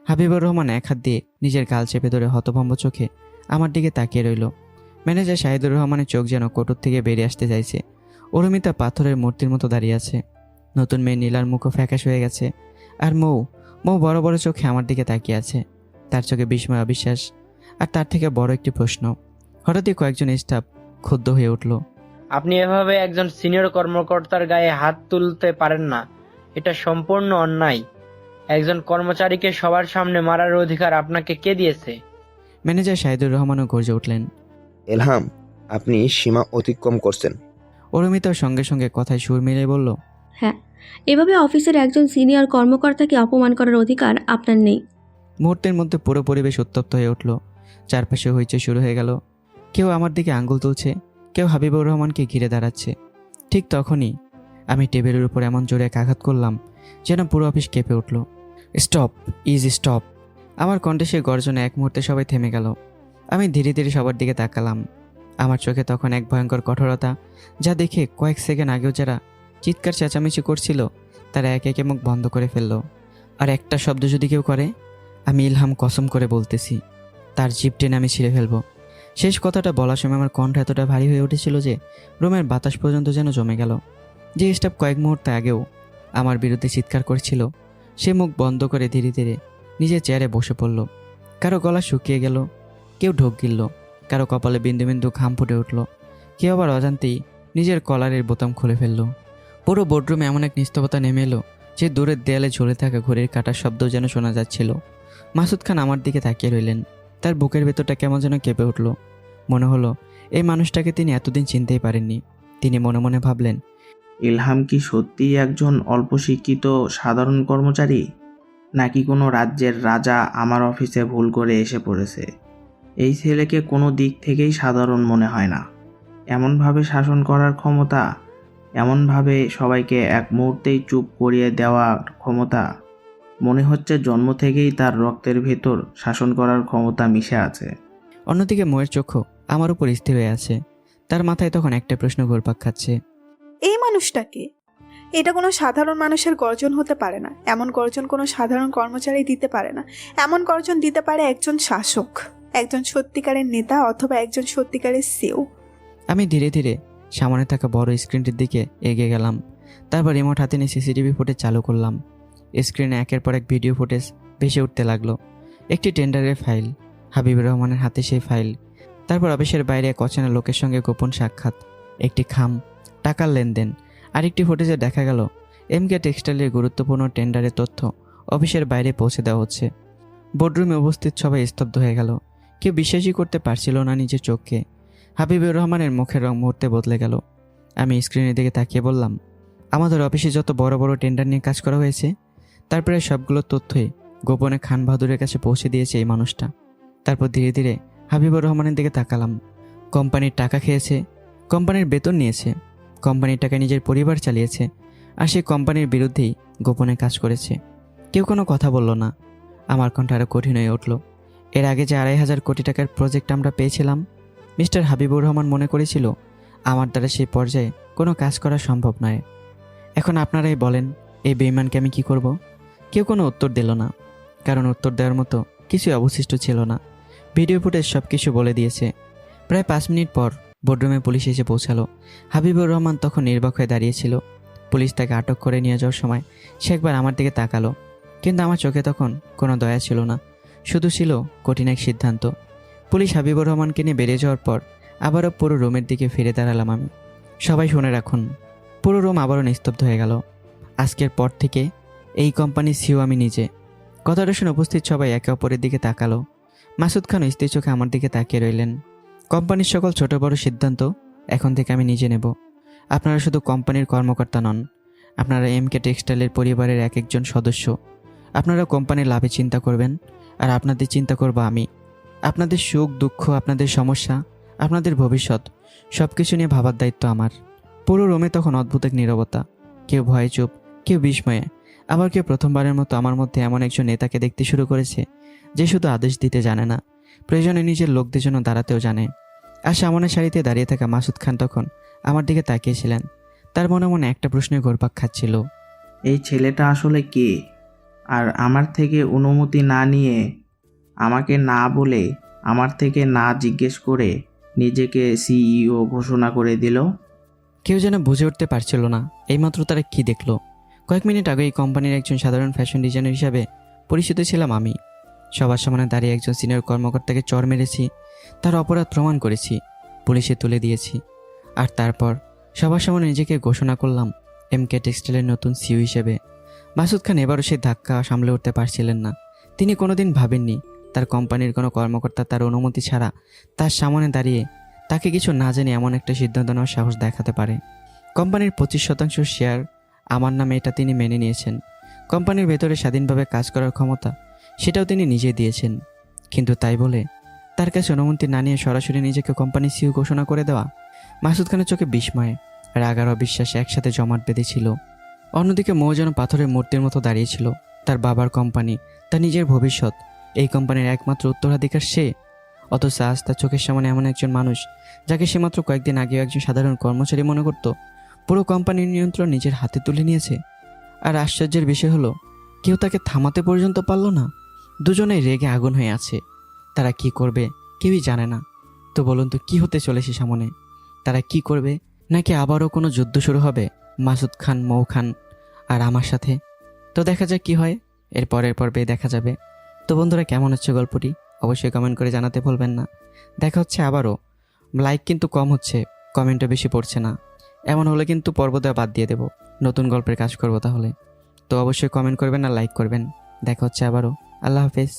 হাবিবুর রহমান এক হাত দিয়ে নিজের গাল চেপে ধরে হতভম্ব চোখে আমার দিকে তাকিয়ে রইল। ম্যানেজার শাহিদুর রহমানের চোখ যেন কোটর থেকে বেরিয়ে আসতে চাইছে। অরুমিতা পাথরের মূর্তির মতো দাঁড়িয়ে আছে। নতুন মেয়ে নীলার মুখও ফ্যাকাশ হয়ে গেছে। আর মৌ বড় বড় চোখে আমার দিকে তাকিয়ে আছে। তার চোখে বিস্ময়, অবিশ্বাস, আর তার থেকে বড় একটি প্রশ্ন। হঠাৎই কয়েকজন স্টাফ ক্ষুব্ধ হয়ে উঠল। আপনি এভাবে একজন সিনিয়র কর্মকর্তার গায়ে হাত তুলতে পারেন না, এটা সম্পূর্ণ অন্যায়। একজন কর্মচারীকে সবার সামনে মারার অধিকার আপনাকে কে দিয়েছে? ম্যানেজার শাহিদুর রহমানও গর্জে উঠলেন, এলহাম, আপনি সীমা অতিক্রম করছেন। অরুমিতার সঙ্গে সঙ্গে কথায় সুর মিলিয়ে বলল, হ্যাঁ, এভাবে অফিসের একজন সিনিয়র কর্মকর্তাকে অপমান করার অধিকার আপনার নেই। মুহূর্তের মধ্যে পুরো পরিবেশ উত্তপ্ত হয়ে উঠল। চারপাশে হইচই শুরু হয়ে গেল। কেউ আমার দিকে আঙ্গুল তুলছে, কেউ হাবিবুর রহমানকে ঘিরে দাঁড়াচ্ছে। ঠিক তখনই আমি টেবিলের উপর এমন জোরে এক আঘাত করলাম যেন পুরো অফিস কেঁপে উঠল। Stop, is stop. আমার কণ্ঠে সে গর্জনে এক মুহূর্তে সবাই থেমে গেল। আমি ধীরে ধীরে সবার দিকে তাকালাম। আমার চোখে তখন এক ভয়ঙ্কর কঠোরতা, যা দেখে কয়েক সেকেন্ড আগেও যারা চিৎকার চেঁচামেচি করছিল তারা একে একে মুখ বন্ধ করে ফেলল। আর একটা শব্দ যদি কেউ করে, আমি ইলহাম কসম করে বলতেছি, তার জিভ টেনে আমি ছিঁড়ে ফেলবো। শেষ কথাটা বলার সময় আমার কণ্ঠ এতটা ভারী হয়ে উঠেছিল যে রুমের বাতাস পর্যন্ত যেন জমে গেল। যে স্টাফ কয়েক মুহূর্তে আগেও আমার বিরুদ্ধে চিৎকার করছিল, সে মুখ বন্ধ করে ধীরে ধীরে নিজের চেয়ারে বসে পড়ল। কারো গলা শুকিয়ে গেল, কেউ ঢোক গিলল, কারো কপালে বিন্দু বিন্দু ঘাম ফুটে উঠল, কেউ আবার অজান্তেই নিজের কলারের বোতাম খুলে ফেলল। পুরো বোর্ডরুমে এমন এক নিস্তবতা নেমে এলো যে দূরের দেয়ালে ঝুলে থাকা ঘড়ির কাটার শব্দ যেন শোনা যাচ্ছিল। মাসুদ খান আমার দিকে তাকিয়ে রইলেন। তার বুকের ভেতরটা কেমন যেন কেঁপে উঠল। মনে হলো এই মানুষটাকে তিনি এতদিন চিনতেই পারেননি। তিনি মনে মনে ভাবলেন, ইলহাম কি সত্যিই একজন অল্প শিক্ষিত সাধারণ কর্মচারী, নাকি কোনো রাজ্যের রাজা আমার অফিসে ভুল করে এসে পড়েছে? এই ছেলেকে কোনো দিক থেকেই সাধারণ মনে হয় না। এমনভাবে শাসন করার ক্ষমতা, এমনভাবে সবাইকে এক মুহূর্তেই চুপ করিয়ে দেওয়ার ক্ষমতা, মনে হচ্ছে জন্ম থেকেই তার রক্তের ভেতর শাসন করার ক্ষমতা মিশে আছে। অন্যদিকে ময়ের চক্ষু আমার উপর স্থির হয়ে আছে। তার মাথায় তখন একটা প্রশ্ন ঘুরপাক খাচ্ছে, এই মানুষটাকে? এটা কোনো সাধারণ মানুষের গর্জন হতে পারে না। এমন গর্জন কোনো সাধারণ কর্মচারী দিতে পারে না। এমন গর্জন দিতে পারে একজন শাসক, একজন সত্যিকারের নেতা, অথবা একজন সত্যিকারের সিও। আমি ধীরে ধীরে সামনে থাকা বড় স্ক্রিনটির দিকে এগিয়ে গেলাম। তারপর রিমোট হাতে নিয়ে সিসিটিভি ফুটেজ চালু করলাম। স্ক্রিনে একের পর এক ভিডিও ফুটেজ ভেসে উঠতে লাগলো। একটি টেন্ডারের ফাইল, হাবিবুর রহমানের হাতে সেই ফাইল। তারপর অফিসের বাইরে এক অচেনা লোকের সঙ্গে গোপন সাক্ষাৎ, একটি খাম, টাকার লেনদেন। আরেকটি ফুটেজে দেখা গেল এমকে টেক্সটাইলের গুরুত্বপূর্ণ টেন্ডারের তথ্য অফিসের বাইরে পৌঁছে দেওয়া হচ্ছে। বোর্ডরুমে উপস্থিত সবাই স্তব্ধ হয়ে গেল। কেউ বিশ্বাসই করতে পারছিল না নিজের চোখকে। হাবিবুর রহমানের মুখের রং মুহূর্তে বদলে গেল। আমি স্ক্রিনের দিকে তাকিয়ে বললাম, আমাদের অফিসে যত বড় বড় টেন্ডার নিয়ে কাজ করা হয়েছে তার প্রায় সবগুলো তথ্যই গোপনে খান বাহাদুরের কাছে পৌঁছে দিয়েছে এই মানুষটা। তারপর ধীরে ধীরে হাবিবুর রহমানের দিকে তাকালাম। কোম্পানির টাকা খেয়েছে, কোম্পানির বেতন নিয়েছে, কোম্পানির টাকায় নিজের পরিবার চালিয়েছে, আর সেই কোম্পানির বিরুদ্ধেই গোপনে কাজ করেছে। কেউ কোনো কথা বলল না। আমার কণ্ঠ আরও কঠিন হয়ে উঠল। এর আগে যে 2,500 কোটি টাকার প্রজেক্ট আমরা পেয়েছিলাম, মিস্টার হাবিবুর রহমান মনে করেছিল আমার দ্বারা সেই পর্যায়ে কোনো কাজ করা সম্ভব নয়। এখন আপনারাই বলেন, এই বেঈমানকে আমি কি করব? কেউ কোনো উত্তর দিল না, কারণ উত্তর দেওয়ার মতো কিছুই অবশিষ্ট ছিল না। ভিডিও ফুটেজ সব কিছু বলে দিয়েছে। প্রায় 5 মিনিট পর বোর্ডরুমে পুলিশ এসে পৌঁছালো। হাবিবুর রহমান তখন নির্বাক হয়ে দাঁড়িয়েছিল। পুলিশ তাকে আটক করে নিয়ে যাওয়ার সময় সে একবার আমার দিকে তাকালো, কিন্তু আমার চোখে তখন কোনো দয়া ছিল না, শুধু ছিল কঠিন এক সিদ্ধান্ত। পুলিশ হাবিবুর রহমানকে নিয়ে বেরিয়ে যাওয়ার পর আবারও পুরো রুমের দিকে ফিরে দাঁড়ালাম আমি। সবাই শুনে রাখুন, পুরো রুম আবারও নিস্তব্ধ হয়ে গেল। আজকের পর থেকে এই কোম্পানির সিও আমি নিজে। কথাটা শুনে উপস্থিত সবাই একে অপরের দিকে তাকালো। মাসুদ খান স্থির চোখে আমার দিকে তাকিয়ে রইলেন। কোম্পানির সকল ছোট বড় সিদ্ধান্ত এখন থেকে আমি নিজে নেব। আপনারা শুধু কোম্পানির কর্মকর্তা নন, আপনারা এমকে টেক্সটাইলের পরিবারের এক একজন সদস্য। আপনারা কোম্পানির লাভে চিন্তা করবেন, আর আপনাদের চিন্তা করব আমি। আপনাদের সুখ দুঃখ, আপনাদের সমস্যা, আপনাদের ভবিষ্যৎ সব কিছু নিয়ে ভাবার দায়িত্ব আমার। পুরো রুমে তখন অদ্ভুত এক নীরবতা। কেউ ভয়ে চুপ, কেউ বিস্ময়ে, আবার কেউ প্রথমবারের মতো আমার মধ্যে এমন একজন নেতাকে দেখতে শুরু করেছে যে শুধু আদেশ দিতে জানে না, প্রয়োজনে নিজের লোকদের জন্য দাঁড়াতেও জানে। আর সামনের সারিতে দাঁড়িয়ে থাকা মাসুদ খান তখন আমার দিকে তাকিয়েছিলেন। তার মনে মনে একটা প্রশ্নে ঘুরপাক খাচ্ছিল, এই ছেলেটা আসলে কে? আর আমার থেকে অনুমতি না নিয়ে, আমাকে না বলে, আমার থেকে না জিজ্ঞেস করে নিজেকে সিইও ঘোষণা করে দিল। কেউ যেন বুঝে উঠতে পারছিল না এইমাত্র তারা কি দেখলো। কয়েক মিনিট আগে এই কোম্পানির একজন সাধারণ ফ্যাশন ডিজাইনার হিসাবে পরিচিত ছিলাম আমি। সবার সামনে দাঁড়িয়ে একজন সিনিয়র কর্মকর্তাকে চড় মেরেছি, তার অপরাধ প্রমাণ করেছি, পুলিশে তুলে দিয়েছি। আর তারপর সবার সামনে নিজেকে ঘোষণা করলাম এমকে টেক্সটাইলের নতুন সিইও হিসেবে। মাসুদ খান এবারও সেই ধাক্কা সামলে উঠতে পারছিলেন না। তিনি কোনোদিন ভাবেননি তার কোম্পানির কোনো কর্মকর্তা তার অনুমতি ছাড়া তার সামনে দাঁড়িয়ে তাকে কিছু না জেনে এমন একটা সিদ্ধান্ত নেওয়ার সাহস দেখাতে পারে। কোম্পানির 25% শেয়ার আমার নামে, এটা তিনি মেনে নিয়েছেন। কোম্পানির ভেতরে স্বাধীনভাবে কাজ করার ক্ষমতা সেটাও তিনি নিজে দিয়েছেন। কিন্তু তাই বলে তার কাছে অনুমতি না নিয়ে সরাসরি নিজেকে কোম্পানির সিইও ঘোষণা করে দেওয়া? মাসুদ খানের চোখে বিস্ময়, রাগ আর অবিশ্বাস একসাথে জমাট বেঁধেছিল। অন্যদিকে মৌ যেন পাথরের মূর্তির মতো দাঁড়িয়েছিল। তার বাবার কোম্পানি, তার নিজের ভবিষ্যৎ, এই কোম্পানির একমাত্র উত্তরাধিকার সে। অথচ আজ তার চোখের সামনে এমন একজন মানুষ যাকে সে মাত্র কয়েকদিন আগেও একজন সাধারণ কর্মচারী মনে করত, পুরো কোম্পানির নিয়ন্ত্রণ নিজের হাতে তুলে নিয়েছে। আর আশ্চর্যের বিষয় হলো, কেউ তাকে থামাতে পর্যন্ত পারল না। দুজনেই রেগে আগুন হয়ে আছে। তারা কি করবে কেউই জানে না। তো বলুন তো, কি হতে চলেছে সামনে? তারা কি করবে? নাকি আবারও কোনো যুদ্ধ শুরু হবে মাসুদ খান, মৌ খান আর আমার সাথে? তো দেখা যাক কি হয়, এর পরের পর্বে দেখা যাবে। তো বন্ধুরা, কেমন হচ্ছে গল্পটি অবশ্যই কমেন্ট করে জানাতে ভুলবেন না। দেখা হচ্ছে আবারও। লাইক কিন্তু কম হচ্ছে, কমেন্টও বেশি পড়ছে না। এমন হলে কিন্তু পর্ব দেওয়া বাদ দিয়ে দেব, নতুন গল্পের কাজ করব তাহলে। তো অবশ্যই কমেন্ট করবেন আর লাইক করবেন। দেখা হচ্ছে আবারও। আল্লাহ হাফেজ।